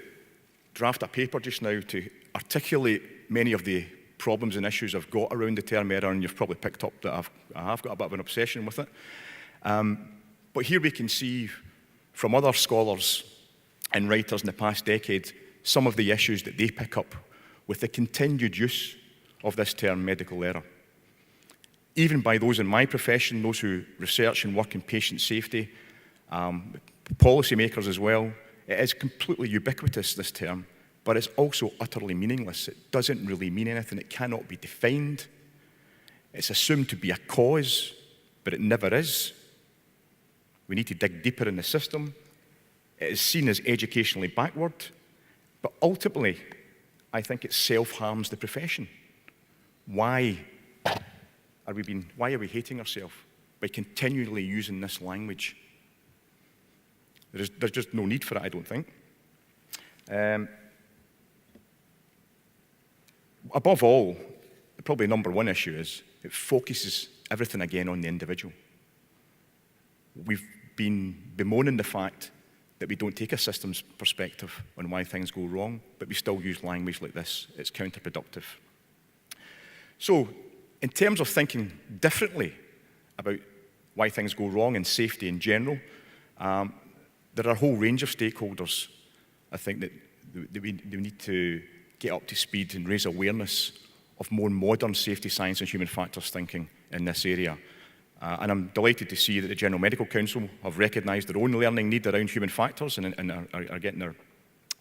draft a paper just now to articulate many of the problems and issues I've got around the term error, and you've probably picked up that I have got a bit of an obsession with it. But here we can see from other scholars and writers in the past decade some of the issues that they pick up with the continued use of this term medical error. Even by those in my profession, those who research and work in patient safety, policymakers as well, it is completely ubiquitous, this term, but it's also utterly meaningless. It doesn't really mean anything. It cannot be defined. It's assumed to be a cause, but it never is. We need to dig deeper in the system. It is seen as educationally backward, but ultimately, I think it self-harms the profession. Why are we hating ourselves by continually using this language? There's just no need for it, I don't think. Above all, probably number one issue is it focuses everything again on the individual. We've been bemoaning the fact that we don't take a systems perspective on why things go wrong, but we still use language like this. It's counterproductive. So, in terms of thinking differently about why things go wrong in safety in general, there are a whole range of stakeholders, I think, that we need to get up to speed and raise awareness of more modern safety science and human factors thinking in this area. And I'm delighted to see that the General Medical Council have recognised their own learning need around human factors and are getting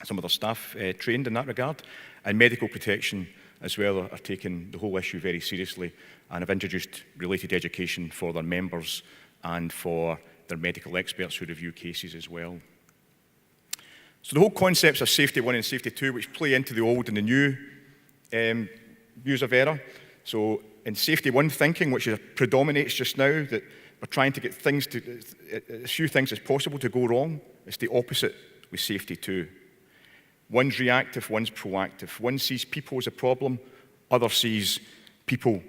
some of their staff trained in that regard. And Medical Protection as well are taking the whole issue very seriously and have introduced related education for their members and for their medical experts who review cases as well. So the whole concepts of Safety 1 and Safety 2, which play into the old and the new views of error. So in Safety 1 thinking, which predominates just now, that we're trying to get as few things as possible to go wrong. It's the opposite with Safety 2. One's reactive, one's proactive. One sees people as a problem, other sees people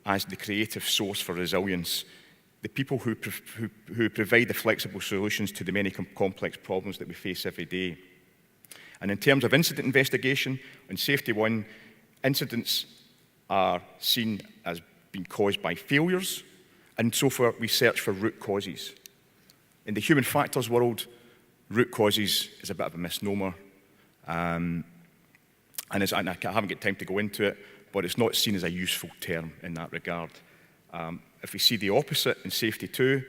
as the creative source for resilience. The people who provide the flexible solutions to the many complex problems that we face every day. And in terms of incident investigation, in Safety 1, incidents are seen as being caused by failures, and so far we search for root causes. In the human factors world, root causes is a bit of a misnomer, and I haven't got time to go into it, but it's not seen as a useful term in that regard. If we see the opposite in Safety 2,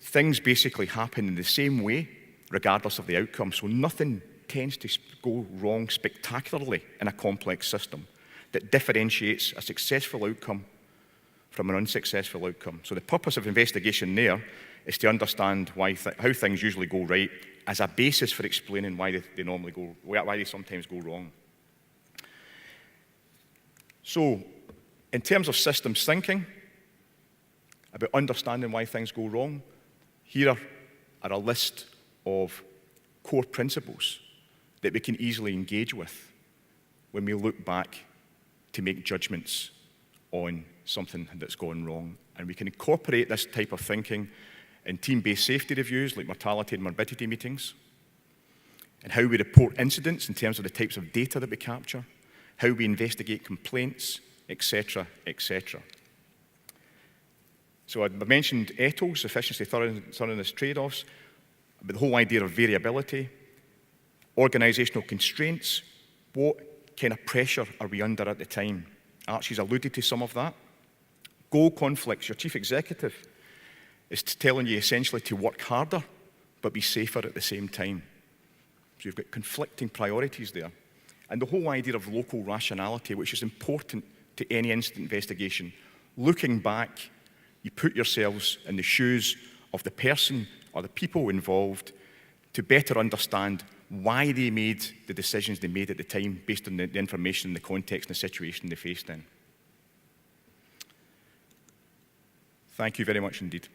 things basically happen in the same way, regardless of the outcome. So nothing tends to go wrong spectacularly in a complex system that differentiates a successful outcome from an unsuccessful outcome. So the purpose of investigation there is to understand how things usually go right as a basis for explaining why they sometimes go wrong. So, in terms of systems thinking, about understanding why things go wrong, here are a list of core principles that we can easily engage with when we look back to make judgments on something that's gone wrong. And we can incorporate this type of thinking in team-based safety reviews like mortality and morbidity meetings, and how we report incidents in terms of the types of data that we capture, how we investigate complaints, etc., etc. So I mentioned ETOs, efficiency, thoroughness, trade-offs, but the whole idea of variability, organisational constraints, what kind of pressure are we under at the time? Archie's alluded to some of that. Goal conflicts, your chief executive is telling you essentially to work harder, but be safer at the same time. So you've got conflicting priorities there. And the whole idea of local rationality, which is important to any incident investigation. Looking back, you put yourselves in the shoes of the person or the people involved to better understand why they made the decisions they made at the time based on the information, the context, and the situation they faced in. Thank you very much indeed.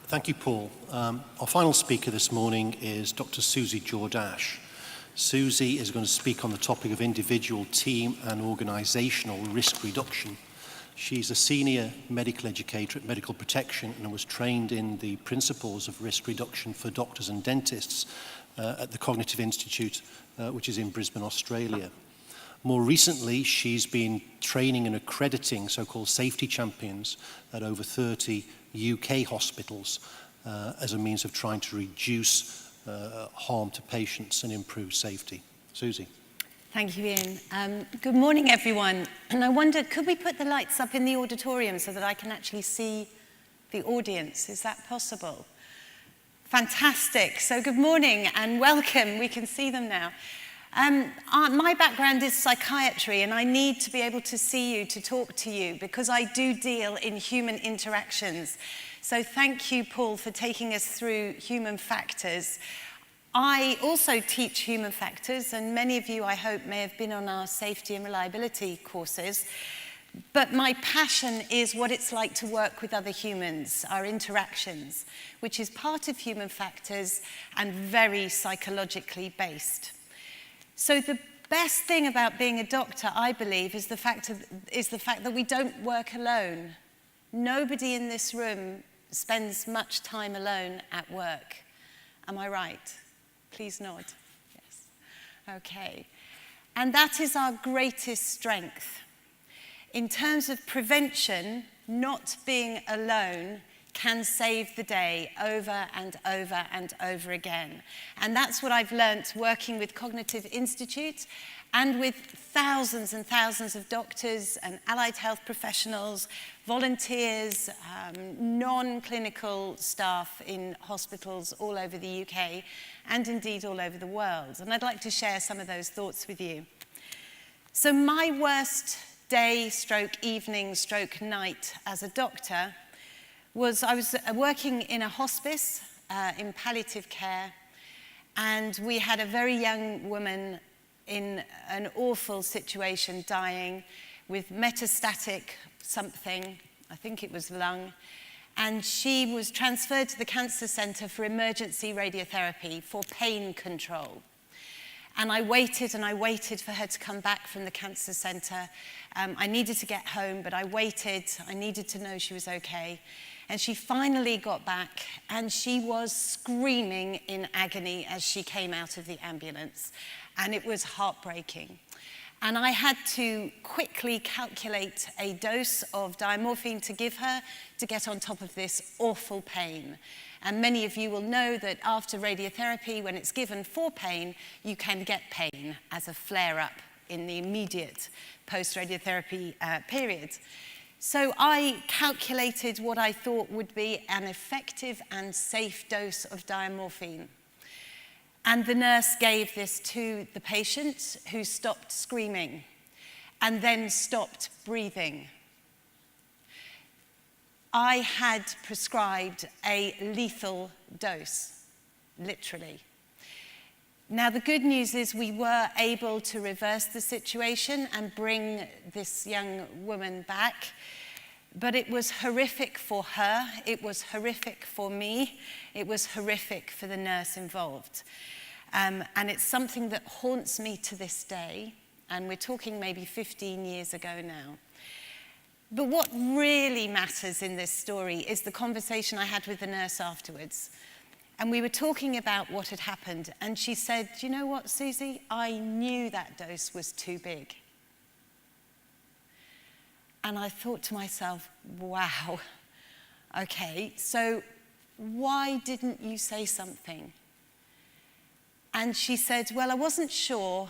Thank you, Paul. Our final speaker this morning is Dr. Susie Jordache. Susie is going to speak on the topic of individual, team and organisational risk reduction. She's a senior medical educator at Medical Protection and was trained in the principles of risk reduction for doctors and dentists at the Cognitive Institute, which is in Brisbane, Australia. More recently, she's been training and accrediting so-called safety champions at over 30 UK hospitals as a means of trying to reduce harm to patients and improve safety. Susie. Thank you, Ian. Good morning, everyone. And I wonder, could we put the lights up in the auditorium so that I can actually see the audience? Is that possible? Fantastic. So good morning and welcome. We can see them now. My background is psychiatry, and I need to be able to see you, to talk to you, because I do deal in human interactions. So thank you, Paul, for taking us through human factors. I also teach human factors, and many of you, I hope, may have been on our safety and reliability courses. But my passion is what it's like to work with other humans, our interactions, which is part of human factors and very psychologically based. So the best thing about being a doctor, I believe, is the fact that we don't work alone. Nobody in this room spends much time alone at work. Am I right? Please nod. Yes. Okay. And that is our greatest strength. In terms of prevention, not being alone can save the day over and over and over again. And that's what I've learnt working with Cognitive Institute and with thousands and thousands of doctors and allied health professionals, volunteers, non-clinical staff in hospitals all over the UK and indeed all over the world. And I'd like to share some of those thoughts with you. So my worst day, stroke evening, stroke night as a doctor was I was working in a hospice in palliative care, and we had a very young woman in an awful situation, dying with metastatic something, I think it was lung, and she was transferred to the cancer centre for emergency radiotherapy for pain control. And I waited for her to come back from the cancer centre. I needed to get home, but I waited. I needed to know she was okay. And she finally got back, and she was screaming in agony as she came out of the ambulance. And it was heartbreaking. And I had to quickly calculate a dose of diamorphine to give her to get on top of this awful pain. And many of you will know that after radiotherapy, when it's given for pain, you can get pain as a flare-up in the immediate post-radiotherapy period. So I calculated what I thought would be an effective and safe dose of diamorphine. And the nurse gave this to the patient, who stopped screaming and then stopped breathing. I had prescribed a lethal dose, literally. Now, the good news is we were able to reverse the situation and bring this young woman back. But it was horrific for her, it was horrific for me, it was horrific for the nurse involved. And it's something that haunts me to this day, and we're talking maybe 15 years ago now. But what really matters in this story is the conversation I had with the nurse afterwards. And we were talking about what had happened, and she said, "Do you know what, Susie? I knew that dose was too big." And I thought to myself, wow, okay, so why didn't you say something? And she said, well, I wasn't sure,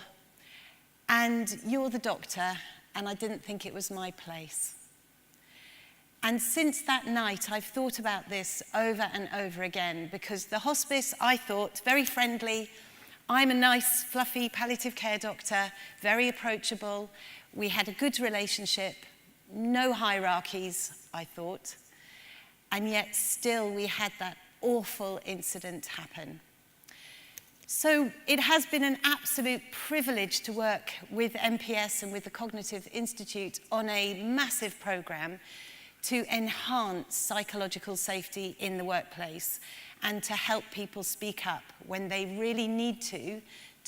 and you're the doctor, and I didn't think it was my place. And since that night, I've thought about this over and over again, because the hospice, I thought, very friendly. I'm a nice, fluffy palliative care doctor, very approachable. We had a good relationship, no hierarchies, I thought. and yet still we had that awful incident happen. So it has been an absolute privilege to work with MPS and with the Cognitive Institute on a massive program to enhance psychological safety in the workplace and to help people speak up when they really need to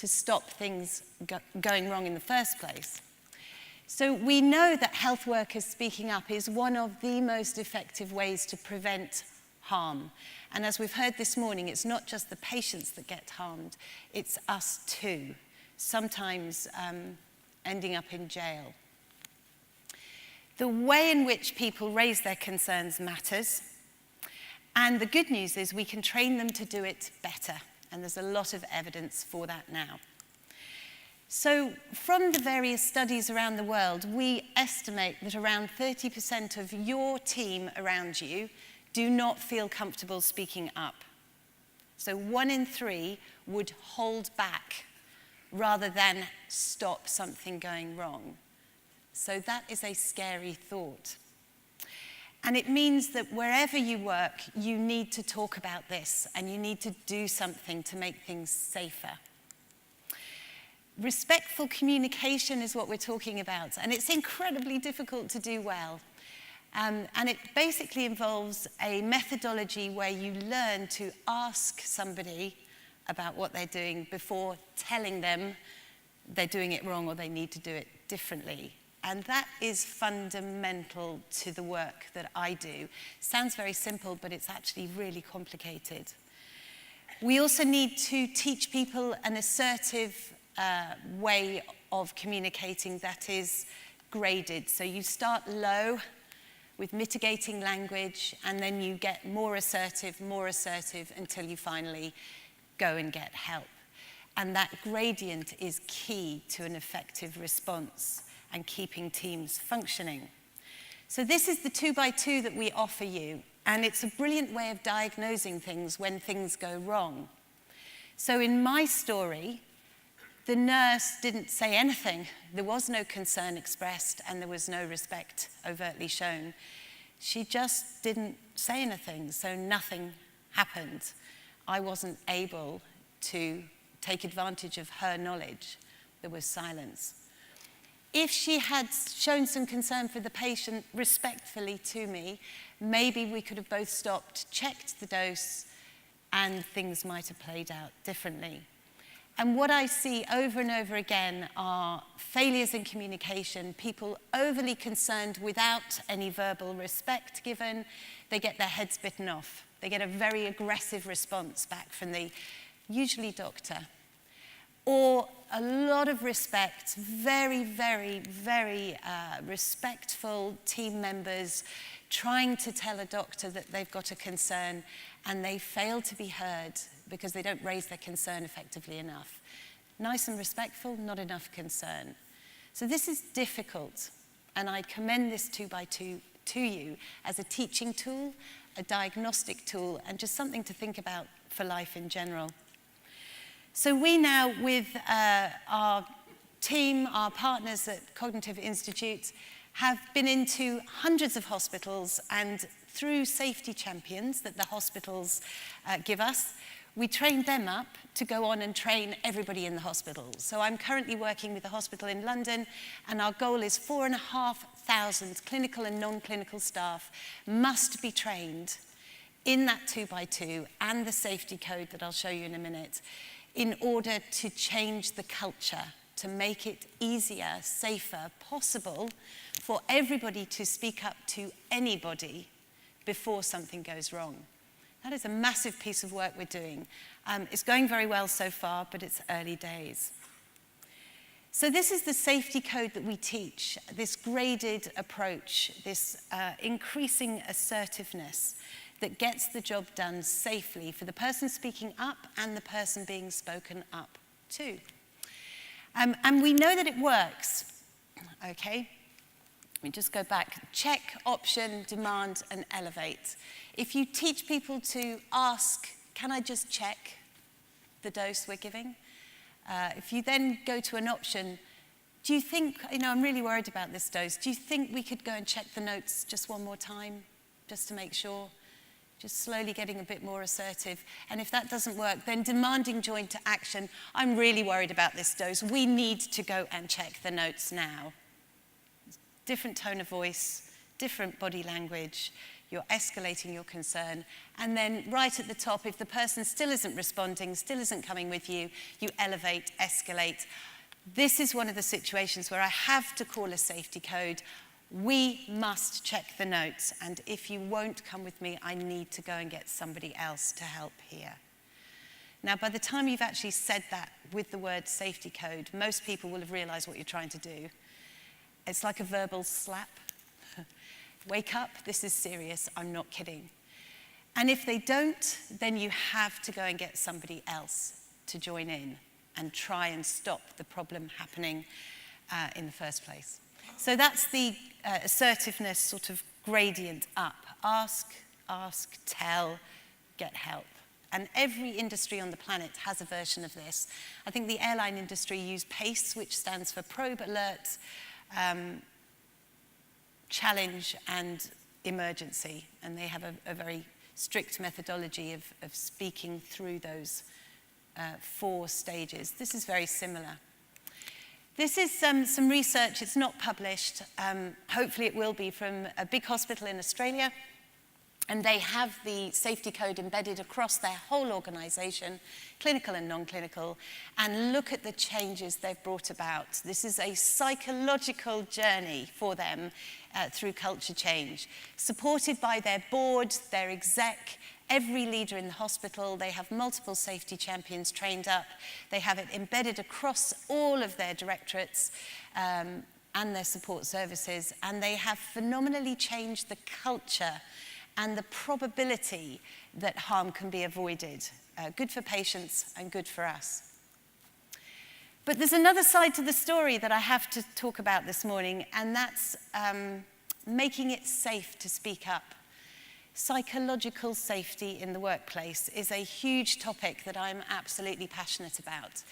stop things going wrong in the first place. So we know that health workers speaking up is one of the most effective ways to prevent harm. And as we've heard this morning, it's not just the patients that get harmed, it's us too, sometimes ending up in jail. The way in which people raise their concerns matters. And the good news is we can train them to do it better. And there's a lot of evidence for that now. So from the various studies around the world, we estimate that around 30% of your team around you do not feel comfortable speaking up. So 1 in 3 would hold back rather than stop something going wrong. So that is a scary thought. And it means that wherever you work, you need to talk about this and you need to do something to make things safer. Respectful communication is what we're talking about, and it's incredibly difficult to do well. And it basically involves a methodology where you learn to ask somebody about what they're doing before telling them they're doing it wrong or they need to do it differently. And that is fundamental to the work that I do. Sounds very simple, but it's actually really complicated. We also need to teach people an assertive way of communicating that is graded. So you start low with mitigating language, and then you get more assertive, until you finally go and get help. And that gradient is key to an effective response and keeping teams functioning. So this is the 2x2 that we offer you, and it's a brilliant way of diagnosing things when things go wrong. So in my story, the nurse didn't say anything. There was no concern expressed, and there was no respect overtly shown. She just didn't say anything, so nothing happened. I wasn't able to take advantage of her knowledge. There was silence. If she had shown some concern for the patient respectfully to me, maybe we could have both stopped, checked the dose, and things might have played out differently. And what I see over and over again are failures in communication, people overly concerned without any verbal respect given. They get their heads bitten off. They get a very aggressive response back from the usually doctor. Or a lot of respect, very, very, very respectful team members trying to tell a doctor that they've got a concern, and they fail to be heard because they don't raise their concern effectively enough. Nice and respectful, not enough concern. So this is difficult, and I commend this 2x2 to you as a teaching tool, a diagnostic tool, and just something to think about for life in general. So we now, with our team, our partners at Cognitive Institute, have been into hundreds of hospitals, and through safety champions that the hospitals give us, we trained them up to go on and train everybody in the hospital. So I'm currently working with a hospital in London, and our goal is 4,500 clinical and non-clinical staff must be trained in that 2x2 and the safety code that I'll show you in a minute, in order to change the culture, to make it easier, safer, possible for everybody to speak up to anybody before something goes wrong. That is a massive piece of work we're doing. It's going very well so far, but it's early days. So this is the safety code that we teach, this graded approach, this increasing assertiveness that gets the job done safely for the person speaking up and the person being spoken up to. And we know that it works, okay? Let me just go back. Check, option, demand, and elevate. If you teach people to ask, can I just check the dose we're giving? If you then go to an option, do you think, I'm really worried about this dose. Do you think we could go and check the notes just one more time, just to make sure? just slowly getting a bit more assertive. And if that doesn't work, then demanding joint action. I'm really worried about this dose. We need to go and check the notes now. Different tone of voice, different body language. You're escalating your concern. And then right at the top, if the person still isn't responding, still isn't coming with you, you elevate, escalate. This is one of the situations where I have to call a safety code. We must check the notes, and if you won't come with me, I need to go and get somebody else to help here. Now, by the time you've actually said that with the word safety code, most people will have realized what you're trying to do. It's like a verbal slap. Wake up, this is serious, I'm not kidding. And if they don't, then you have to go and get somebody else to join in and try and stop the problem happening in the first place. So that's the assertiveness sort of gradient up. Ask, tell, get help. And every industry on the planet has a version of this. I think the airline industry use PACE, which stands for Probe, Alert, Challenge, and Emergency. And they have a very strict methodology of speaking through those 4 stages. This is very similar. This is some research. It's not published. Hopefully it will be, from a big hospital in Australia. And they have the safety code embedded across their whole organization, clinical and non-clinical, and look at the changes they've brought about. This is a psychological journey for them through culture change, supported by their board, their exec, every leader in the hospital. They have multiple safety champions trained up. They have it embedded across all of their directorates and their support services, and they have phenomenally changed the culture and the probability that harm can be avoided. Good for patients and good for us. But there's another side to the story that I have to talk about this morning, and that's making it safe to speak up. Psychological safety in the workplace is a huge topic that I'm absolutely passionate about.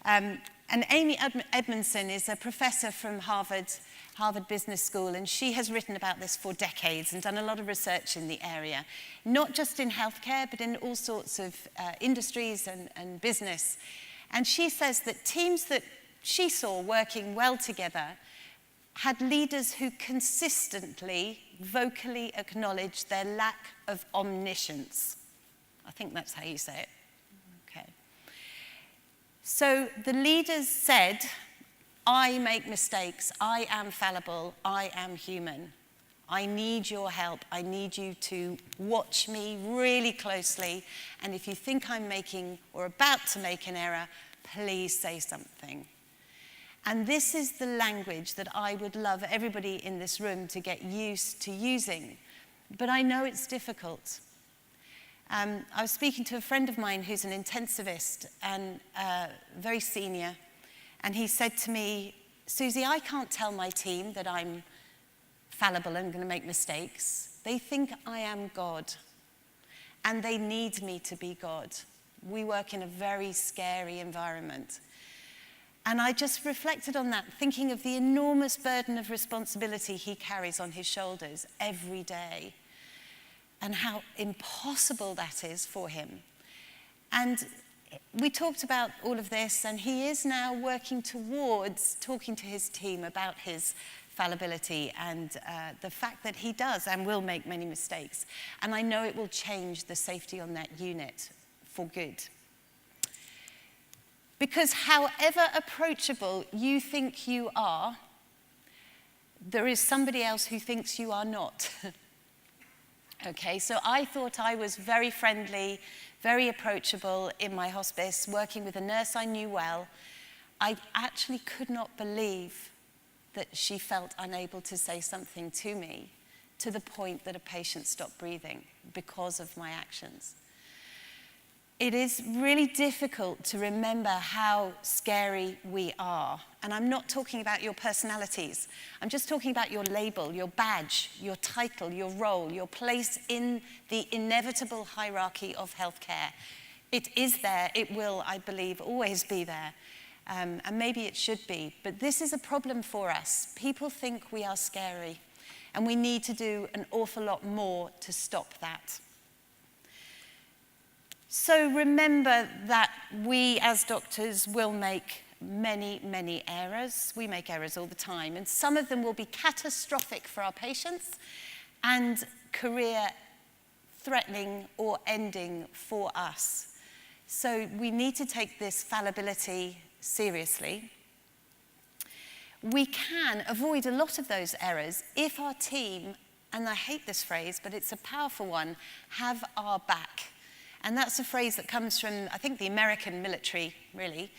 And Amy Edmondson is a professor from Harvard Business School, and she has written about this for decades and done a lot of research in the area, not just in healthcare, but in all sorts of industries and business. And she says that teams that she saw working well together had leaders who consistently, vocally acknowledged their lack of omniscience. I think that's how you say it. Okay. So the leaders said, I make mistakes, I am fallible, I am human. I need your help, I need you to watch me really closely, and if you think I'm making or about to make an error, please say something. And this is the language that I would love everybody in this room to get used to using. But I know it's difficult. I was speaking to a friend of mine who's an intensivist and very senior. And he said to me, Susie, I can't tell my team that I'm fallible and going to make mistakes. They think I am God. And they need me to be God. We work in a very scary environment. And I just reflected on that, thinking of the enormous burden of responsibility he carries on his shoulders every day, and how impossible that is for him. And we talked about all of this, and he is now working towards talking to his team about his fallibility and the fact that he does and will make many mistakes. And I know it will change the safety on that unit for good. Because however approachable you think you are, there is somebody else who thinks you are not. Okay, so I thought I was very friendly, very approachable in my hospice, working with a nurse I knew well. I actually could not believe that she felt unable to say something to me, to the point that a patient stopped breathing because of my actions. It is really difficult to remember how scary we are. And I'm not talking about your personalities. I'm just talking about your label, your badge, your title, your role, your place in the inevitable hierarchy of healthcare. It is there. It will, I believe, always be there. And maybe it should be. But this is a problem for us. People think we are scary. And we need to do an awful lot more to stop that. So remember that we as doctors will make many, many errors. We make errors all the time, and some of them will be catastrophic for our patients and career-threatening or ending for us. So we need to take this fallibility seriously. We can avoid a lot of those errors if our team, and I hate this phrase, but it's a powerful one, have our back. And that's a phrase that comes from, I think, the American military, really,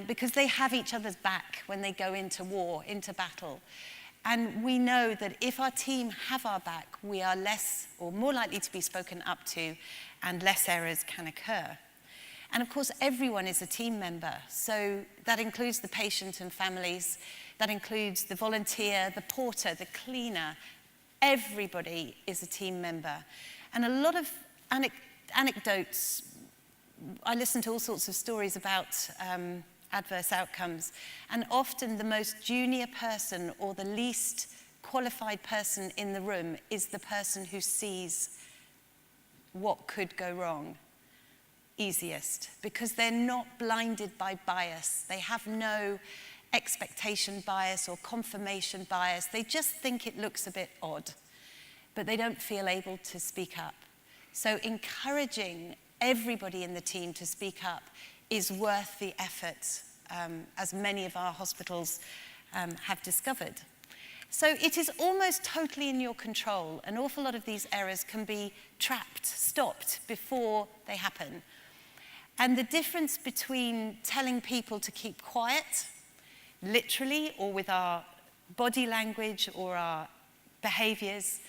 because they have each other's back when they go into war, into battle. And we know that if our team have our back, we are less or more likely to be spoken up to, and less errors can occur. And of course, everyone is a team member. So that includes the patient and families, that includes the volunteer, the porter, the cleaner. Everybody is a team member. And a lot of anecdotes, I listen to all sorts of stories about adverse outcomes, and often the most junior person or the least qualified person in the room is the person who sees what could go wrong easiest, because they're not blinded by bias. They have no expectation bias or confirmation bias. They just think it looks a bit odd, but they don't feel able to speak up. So encouraging everybody in the team to speak up is worth the effort, as many of our hospitals have discovered. So it is almost totally in your control. An awful lot of these errors can be trapped, stopped before they happen. And the difference between telling people to keep quiet, literally, or with our body language or our behaviors,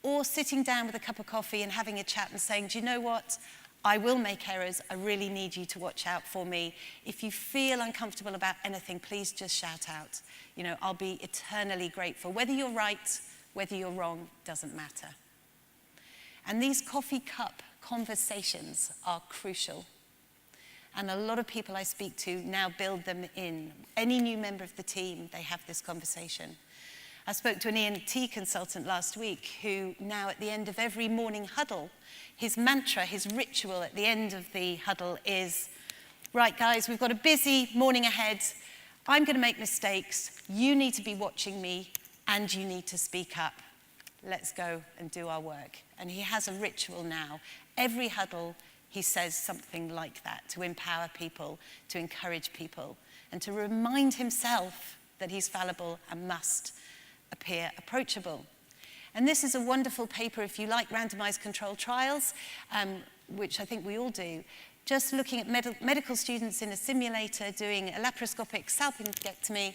or sitting down with a cup of coffee and having a chat and saying, do you know what? I will make errors. I really need you to watch out for me. If you feel uncomfortable about anything, please just shout out. You know, I'll be eternally grateful. Whether you're right, whether you're wrong, doesn't matter. And these coffee cup conversations are crucial. And a lot of people I speak to now build them in. Any new member of the team, they have this conversation. I spoke to an ENT consultant last week who now at the end of every morning huddle, his mantra, his ritual at the end of the huddle is, right guys, we've got a busy morning ahead. I'm going to make mistakes. You need to be watching me and you need to speak up. Let's go and do our work. And he has a ritual now. Every huddle, he says something like that to empower people, to encourage people, and to remind himself that he's fallible and must appear approachable. And this is a wonderful paper if you like randomized controlled trials, which I think we all do. Just looking at medical students in a simulator doing a laparoscopic salpingectomy.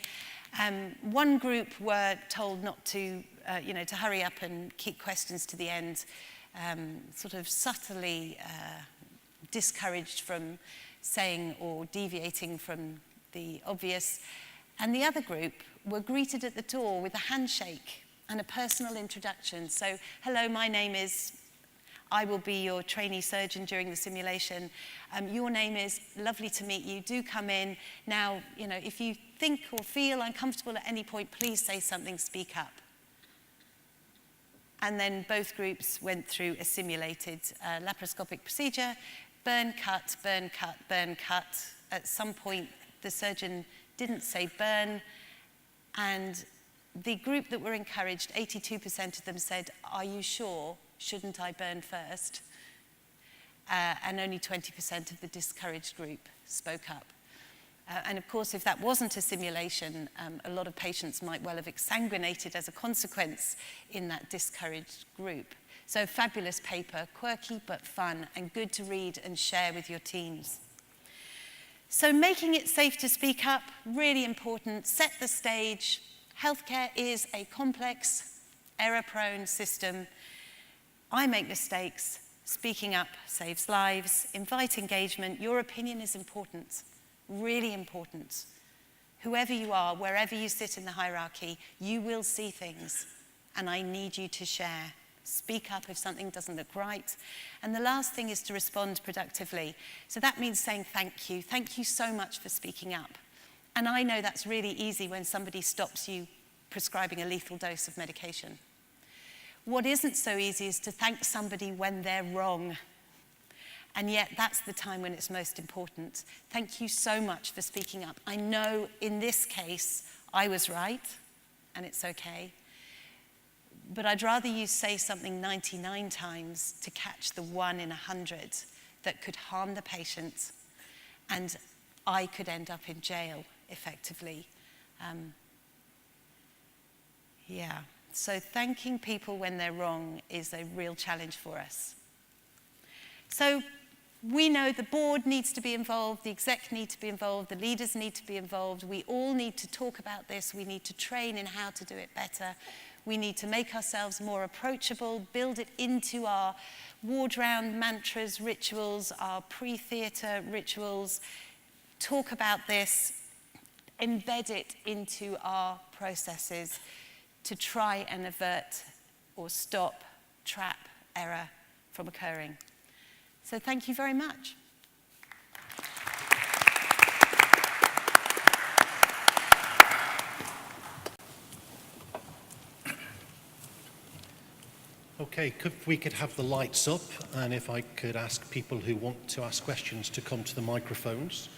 One group were told not to, to hurry up and keep questions to the end, sort of subtly discouraged from saying or deviating from the obvious. And the other group were greeted at the door with a handshake and a personal introduction. So, hello, my name is, I will be your trainee surgeon during the simulation. Your name is, lovely to meet you, do come in. Now, if you think or feel uncomfortable at any point, please say something, speak up. And then both groups went through a simulated laparoscopic procedure, burn, cut, burn, cut, burn, cut. At some point, the surgeon didn't say burn, and the group that were encouraged, 82% of them said, are you sure? Shouldn't I burn first? And only 20% of the discouraged group spoke up. And of course, if that wasn't a simulation, a lot of patients might well have exsanguinated as a consequence in that discouraged group. So fabulous paper, quirky but fun, and good to read and share with your teams. So making it safe to speak up, really important. Set the stage. Healthcare is a complex, error-prone system. I make mistakes. Speaking up saves lives. Invite engagement. Your opinion is important, really important. Whoever you are, wherever you sit in the hierarchy, you will see things, and I need you to share. Speak up if something doesn't look right. And the last thing is to respond productively. So that means saying thank you. Thank you so much for speaking up. And I know that's really easy when somebody stops you prescribing a lethal dose of medication. What isn't so easy is to thank somebody when they're wrong. And yet that's the time when it's most important. Thank you so much for speaking up. I know in this case I was right, and it's okay. But I'd rather you say something 99 times to catch the 1 in 100 that could harm the patient, and I could end up in jail, effectively. Yeah, so thanking people when they're wrong is a real challenge for us. So we know the board needs to be involved, the exec need to be involved, the leaders need to be involved. We all need to talk about this. We need to train in how to do it better. We need to make ourselves more approachable, build it into our ward round mantras, rituals, our pre-theatre rituals, talk about this, embed it into our processes to try and avert or stop, trap, error from occurring. So thank you very much. Okay, if we could have the lights up, and if I could ask people who want to ask questions to come to the microphones.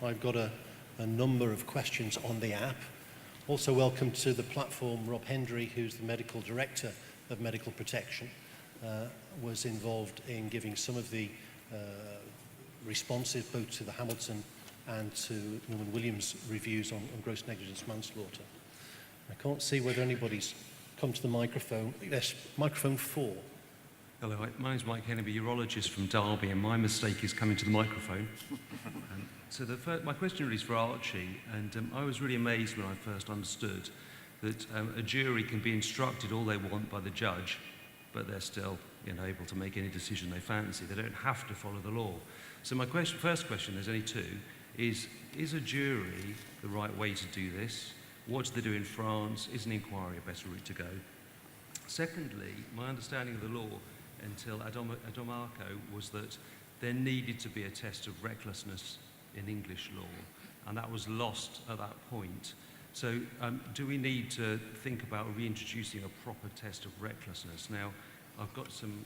I've got a number of questions on the app. Also welcome to the platform Rob Hendry, who's the Medical Director of Medical Protection, was involved in giving some of the responses both to the Hamilton and to Norman Williams reviews on gross negligence manslaughter. I can't see whether anybody's come to the microphone. Yes, microphone 4. Hello, my name's Mike Hennaby, urologist from Derby, and my mistake is coming to the microphone. So my question really is for Archie, and I was really amazed when I first understood that a jury can be instructed all they want by the judge, but they're still able to make any decision they fancy. They don't have to follow the law. So my first question, there's only two, is a jury the right way to do this? What do they do in France? Is an inquiry a better route to go? Secondly, my understanding of the law until Adomarco was that there needed to be a test of recklessness in English law, and that was lost at that point. So do we need to think about reintroducing a proper test of recklessness? Now, I've got some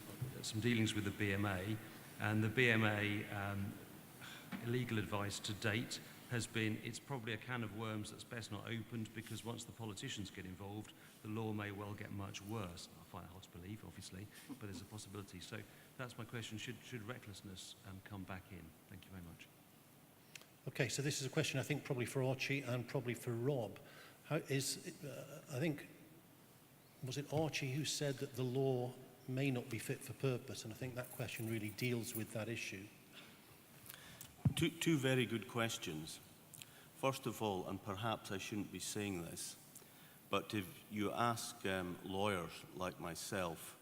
dealings with the BMA, and the BMA legal advice to date has been it's probably a can of worms that's best not opened, because once the politicians get involved, the law may well get much worse. I find it hard to believe, obviously, but there's a possibility. So that's my question. Should recklessness come back in? Thank you very much. Okay, so this is a question I think probably for Archie and probably for Rob. I think, was it Archie who said that the law may not be fit for purpose? And I think that question really deals with that issue. Two very good questions. First of all, and perhaps I shouldn't be saying this, but if you ask lawyers like myself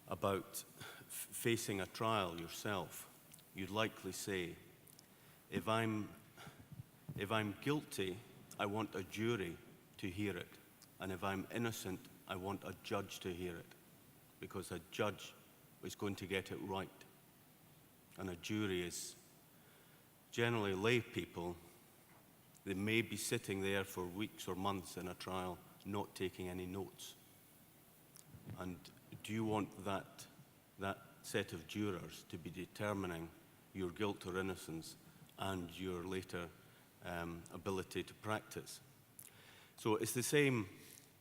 about facing a trial yourself, you'd likely say, if I'm guilty, I want a jury to hear it. And if I'm innocent, I want a judge to hear it. Because a judge is going to get it right. And a jury is generally lay people. They may be sitting there for weeks or months in a trial, not taking any notes. And do you want that set of jurors to be determining your guilt or innocence and your later ability to practice? So it's the same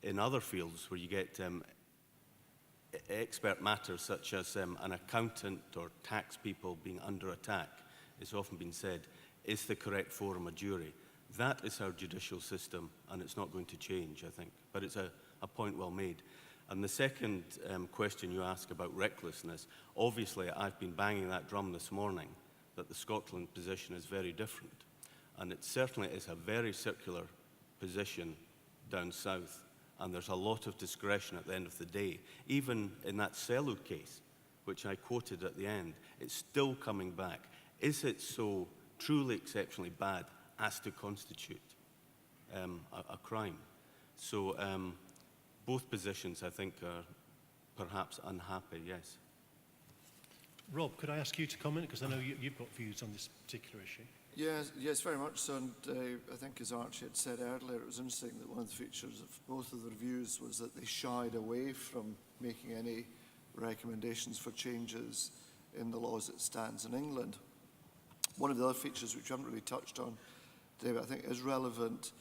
in other fields where you get expert matters such as an accountant or tax people being under attack. It's often been said, is the correct forum a jury? That is our judicial system, and it's not going to change, I think. But it's a point well made. And the second question you ask about recklessness, obviously I've been banging that drum this morning that the Scotland position is very different. And it certainly is a very circular position down south. And there's a lot of discretion at the end of the day. Even in that Sellout case, which I quoted at the end, it's still coming back. Is it so truly exceptionally bad as to constitute a crime? So both positions, I think, are perhaps unhappy, yes. Rob, could I ask you to comment? Because I know you've got views on this particular issue. Yes, very much so. And I think, as Archie had said earlier, it was interesting that one of the features of both of the reviews was that they shied away from making any recommendations for changes in the law as it stands in England. One of the other features which we haven't really touched on today, but I think is relevant,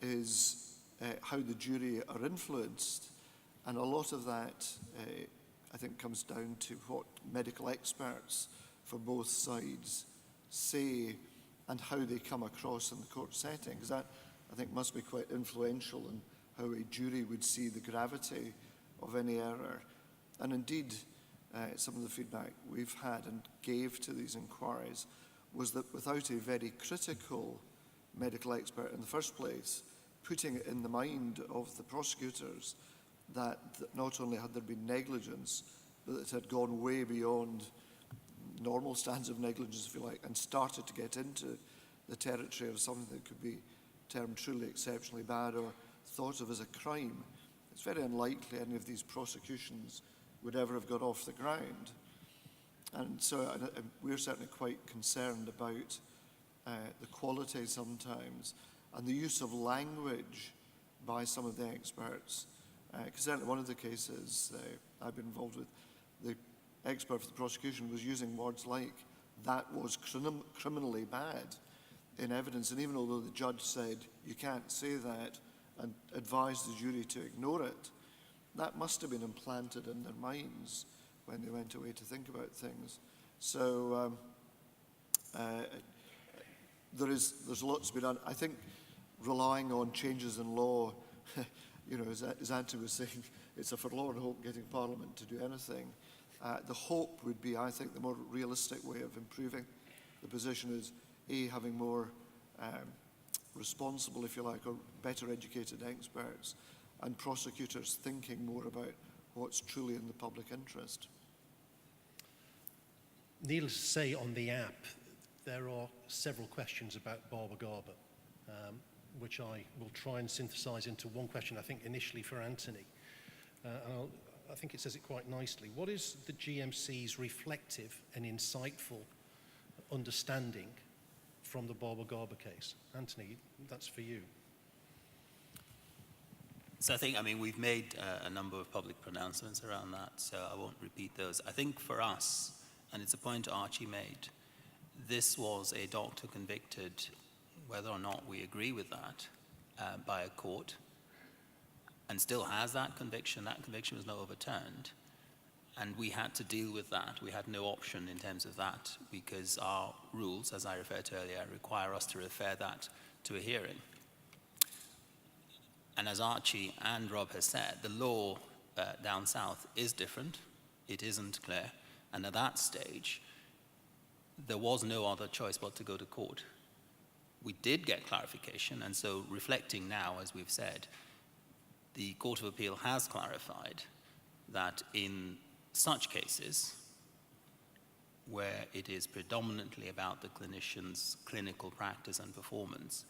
is how the jury are influenced. And a lot of that, I think, comes down to what medical experts for both sides say and how they come across in the court setting, because that, I think, must be quite influential in how a jury would see the gravity of any error. And indeed, some of the feedback we've had and gave to these inquiries was that without a very critical medical expert in the first place, putting it in the mind of the prosecutors that not only had there been negligence, but it had gone way beyond normal standards of negligence, if you like, and started to get into the territory of something that could be termed truly exceptionally bad or thought of as a crime. It's very unlikely any of these prosecutions would ever have got off the ground. And so we're certainly quite concerned about the quality sometimes and the use of language by some of the experts. Because certainly one of the cases I've been involved with, the expert for the prosecution was using words like, that was criminally bad in evidence. And even although the judge said, you can't say that, and advised the jury to ignore it, that must have been implanted in their minds when they went away to think about things. So there's lots to be done. I think relying on changes in law, you know, as Anthony was saying, it's a forlorn hope getting Parliament to do anything. The hope would be, I think, the more realistic way of improving the position is, A, having more responsible, if you like, or better educated experts, and prosecutors thinking more about what's truly in the public interest. Needless to say, on the app, there are several questions about Barber Garber, which I will try and synthesize into one question, I think initially for Anthony. I think it says it quite nicely. What is the GMC's reflective and insightful understanding from the Barber Garber case? Anthony, that's for you. So I think, we've made a number of public pronouncements around that, so I won't repeat those. I think for us, and it's a point Archie made, this was a doctor convicted, whether or not we agree with that, by a court, and still has that conviction. That conviction was not overturned, and we had to deal with that. We had no option in terms of that, because our rules, as I referred to earlier, require us to refer that to a hearing. And as Archie and Rob has said, the law down south is different. It isn't clear. And at that stage, there was no other choice but to go to court. We did get clarification, and so reflecting now, as we've said, the Court of Appeal has clarified that in such cases, where it is predominantly about the clinician's clinical practice and performance,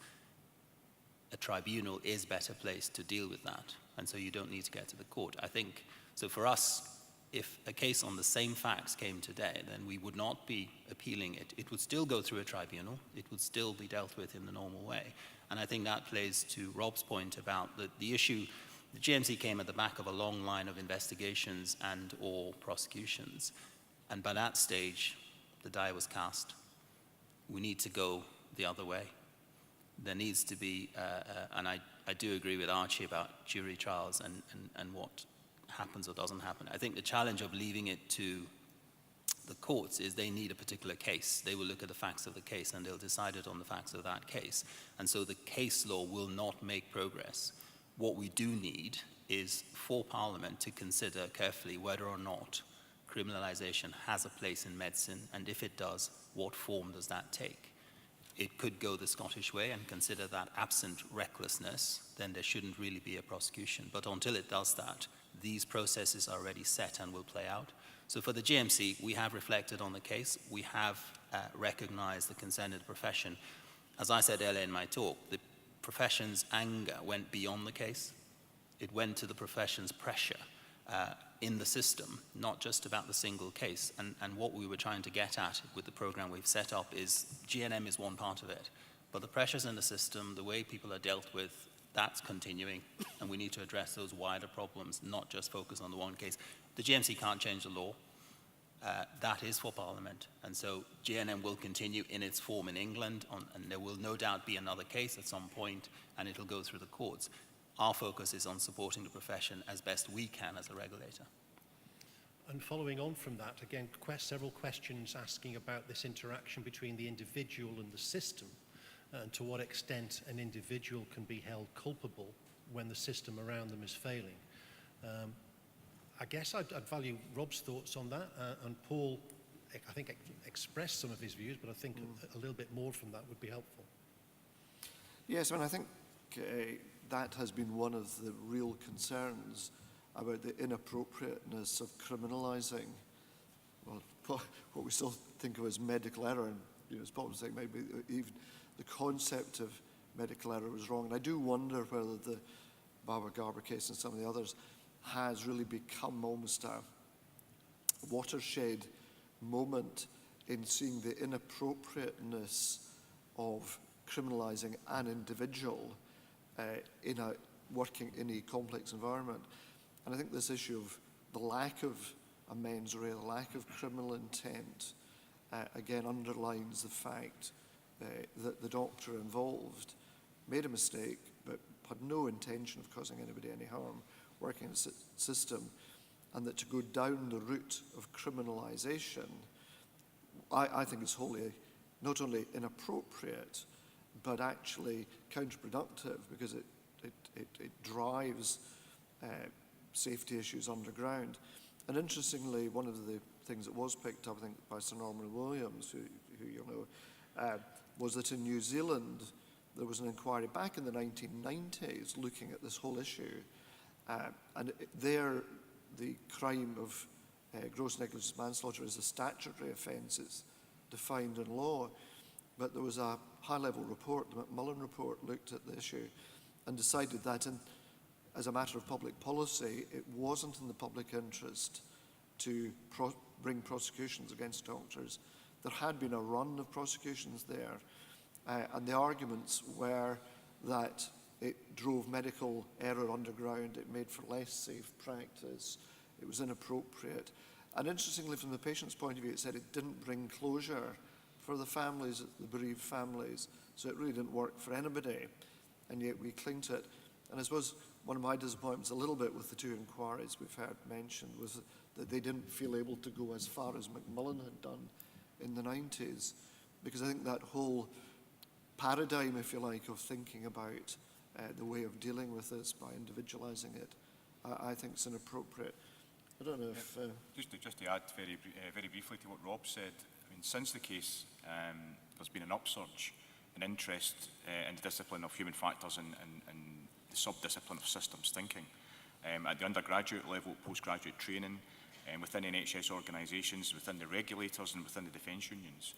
a tribunal is better placed to deal with that, and so you don't need to get to the court. I think, so for us, if a case on the same facts came today, then we would not be appealing it. It would still go through a tribunal. It would still be dealt with in the normal way. And I think that plays to Rob's point about the issue. The GMC came at the back of a long line of investigations and or prosecutions. And by that stage, the die was cast. We need to go the other way. There needs to be, and I do agree with Archie about jury trials and what happens or doesn't happen. I think the challenge of leaving it to the courts is they need a particular case. They will look at the facts of the case and they'll decide it on the facts of that case. And so the case law will not make progress. What we do need is for Parliament to consider carefully whether or not criminalization has a place in medicine, and if it does, what form does that take? It could go the Scottish way and consider that absent recklessness, then there shouldn't really be a prosecution. But until it does that, these processes are already set and will play out. So for the GMC, we have reflected on the case. We have recognized the concern of the profession. As I said earlier in my talk, the profession's anger went beyond the case. It went to the profession's pressure in the system, not just about the single case. And what we were trying to get at with the program we've set up is GNM is one part of it, but the pressures in the system, the way people are dealt with that's continuing, and we need to address those wider problems, not just focus on the one case. The GMC can't change the law. That is for Parliament, and so GNM will continue in its form in England, and there will no doubt be another case at some point, and it'll go through the courts. Our focus is on supporting the profession as best we can as a regulator. And following on from that, again, several questions asking about this interaction between the individual and the system, and to what extent an individual can be held culpable when the system around them is failing. I guess I'd value Rob's thoughts on that, and Paul, I think, expressed some of his views, but I think a little bit more from that would be helpful. Yes, I mean, I think that has been one of the real concerns about the inappropriateness of criminalising, well, what we still think of as medical error, and as Paul was saying, maybe even the concept of medical error was wrong. And I do wonder whether the Bauer-Garber case and some of the others has really become almost a watershed moment in seeing the inappropriateness of criminalising an individual working in a complex environment. And I think this issue of the lack of a mens rea, the lack of criminal intent, again underlines the fact that the doctor involved made a mistake but had no intention of causing anybody any harm working in a system, and that to go down the route of criminalisation, I think is wholly not only inappropriate but actually counterproductive, because it drives safety issues underground. And interestingly, one of the things that was picked up, I think, by Sir Norman Williams, who you know, was that in New Zealand there was an inquiry back in the 1990s looking at this whole issue, and there the crime of gross negligence manslaughter is a statutory offence. It's defined in law, but there was a high-level report, the Macmillan report, looked at the issue and decided that as a matter of public policy, it wasn't in the public interest to bring prosecutions against doctors. There had been a run of prosecutions there, and the arguments were that it drove medical error underground, it made for less safe practice, it was inappropriate. And interestingly, from the patient's point of view, it said it didn't bring closure for the families, the bereaved families, so it really didn't work for anybody, and yet we cling to it. And I suppose one of my disappointments a little bit with the two inquiries we've heard mentioned was that they didn't feel able to go as far as Macmillan had done in the 90s, because I think that whole paradigm, if you like, of thinking about the way of dealing with this by individualising it, I think is inappropriate. I don't know if... Just to add very briefly to what Rob said, I mean, since the case, there's been an upsurge in interest in the discipline of human factors and the sub-discipline of systems thinking. At the undergraduate level, postgraduate training, within NHS organisations, within the regulators and within the defence unions.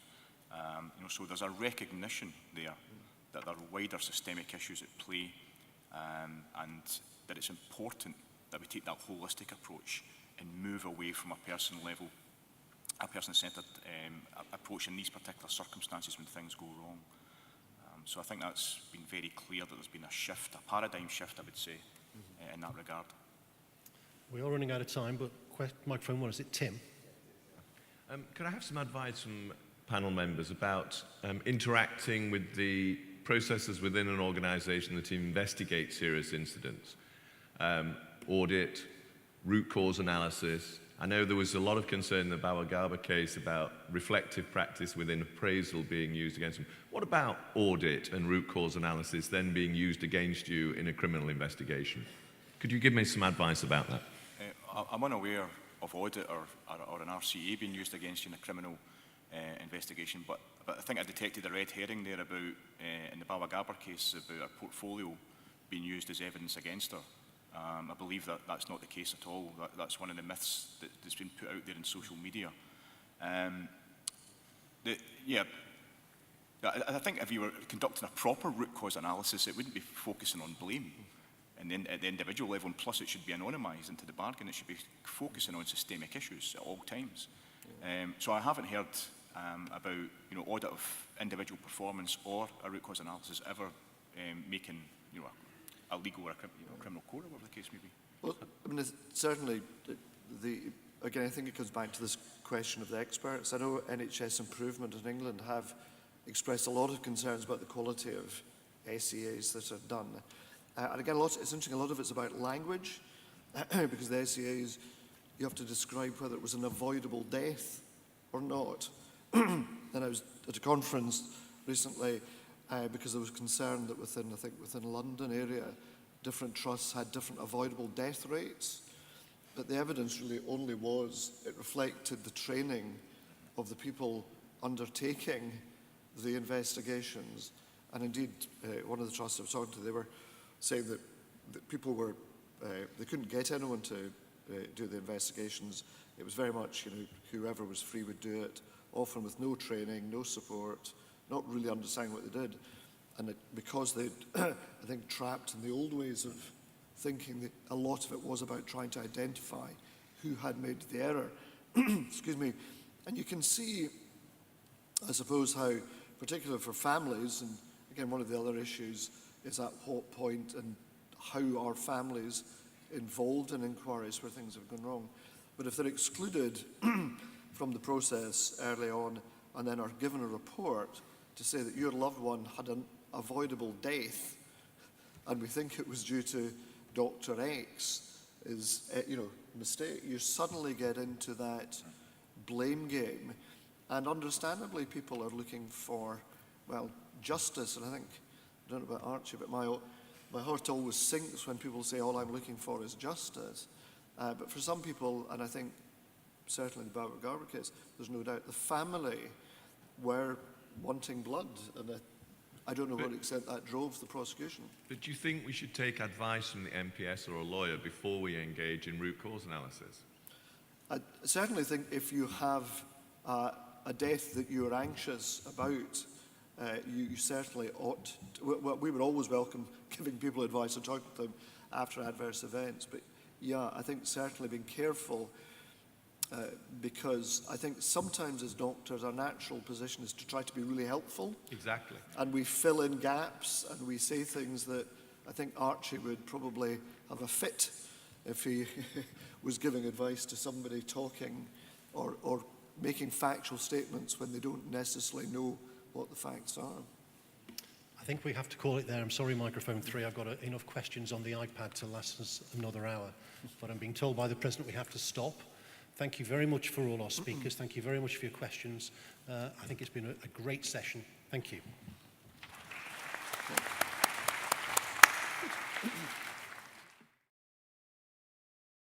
So there's a recognition there that there are wider systemic issues at play, and that it's important that we take that holistic approach and move away from a person-level, a person-centred approach in these particular circumstances when things go wrong. So I think that's been very clear that there's been a shift, a paradigm shift, I would say, in that regard. We are running out of time, but microphone one, is it Tim? Could I have some advice from panel members about interacting with the processes within an organisation that investigate serious incidents? Audit, root cause analysis. I know there was a lot of concern in the Bauer-Garber case about reflective practice within appraisal being used against them. What about audit and root cause analysis then being used against you in a criminal investigation? Could you give me some advice about that? I'm unaware of audit or an RCA being used against you in a criminal investigation, but I think I detected a red herring there about, in the Bauer-Garber case, about our portfolio being used as evidence against her. I believe that that's not the case at all. That's one of the myths that's been put out there in social media. I think if you were conducting a proper root cause analysis, it wouldn't be focusing on blame and then at the individual level, and plus it should be anonymised into the bargain. It should be focusing on systemic issues at all times. So I haven't heard about audit of individual performance or a root cause analysis ever making a legal or a criminal court, or whatever the case may be? Well, I mean, certainly, again, I think it comes back to this question of the experts. I know NHS Improvement in England have expressed a lot of concerns about the quality of SEAs that are done. And again, it's interesting, a lot of it's about language, because the SEAs, you have to describe whether it was an avoidable death or not. And I was at a conference recently because there was concern that within London area, different trusts had different avoidable death rates. But the evidence really only it reflected the training of the people undertaking the investigations. And indeed, one of the trusts I was talking to, they were saying that people were, they couldn't get anyone to do the investigations. It was very much, whoever was free would do it, often with no training, no support, not really understanding what they did. And because they'd, I think, trapped in the old ways of thinking, that a lot of it was about trying to identify who had made the error. Excuse me. And you can see, I suppose, how, particularly for families, and again, one of the other issues is at what point and how are families involved in inquiries where things have gone wrong. But if they're excluded from the process early on and then are given a report to say that your loved one had an avoidable death and we think it was due to Dr. X, is, mistake, you suddenly get into that blame game. And understandably, people are looking for, well, justice. And I don't know about Archie, but my heart always sinks when people say all I'm looking for is justice. But for some people, and I think certainly in the Garber case, there's no doubt the family were wanting blood. And I don't know what extent that drove the prosecution. But do you think we should take advice from the MPS or a lawyer before we engage in root cause analysis? I certainly think if you have a death that you're anxious about, you certainly ought to, we would always welcome giving people advice and talking to them after adverse events. But yeah, I think certainly being careful because I think sometimes as doctors our natural position is to try to be really helpful. Exactly. And we fill in gaps and we say things that I think Archie would probably have a fit if he was giving advice to somebody talking or making factual statements when they don't necessarily know what the facts are. I think we have to call it there. I'm sorry, microphone 3. I've got enough questions on the iPad to last us another hour. But I'm being told by the President we have to stop. Thank you very much for all our speakers. Thank you very much for your questions. I think it's been a great session. Thank you.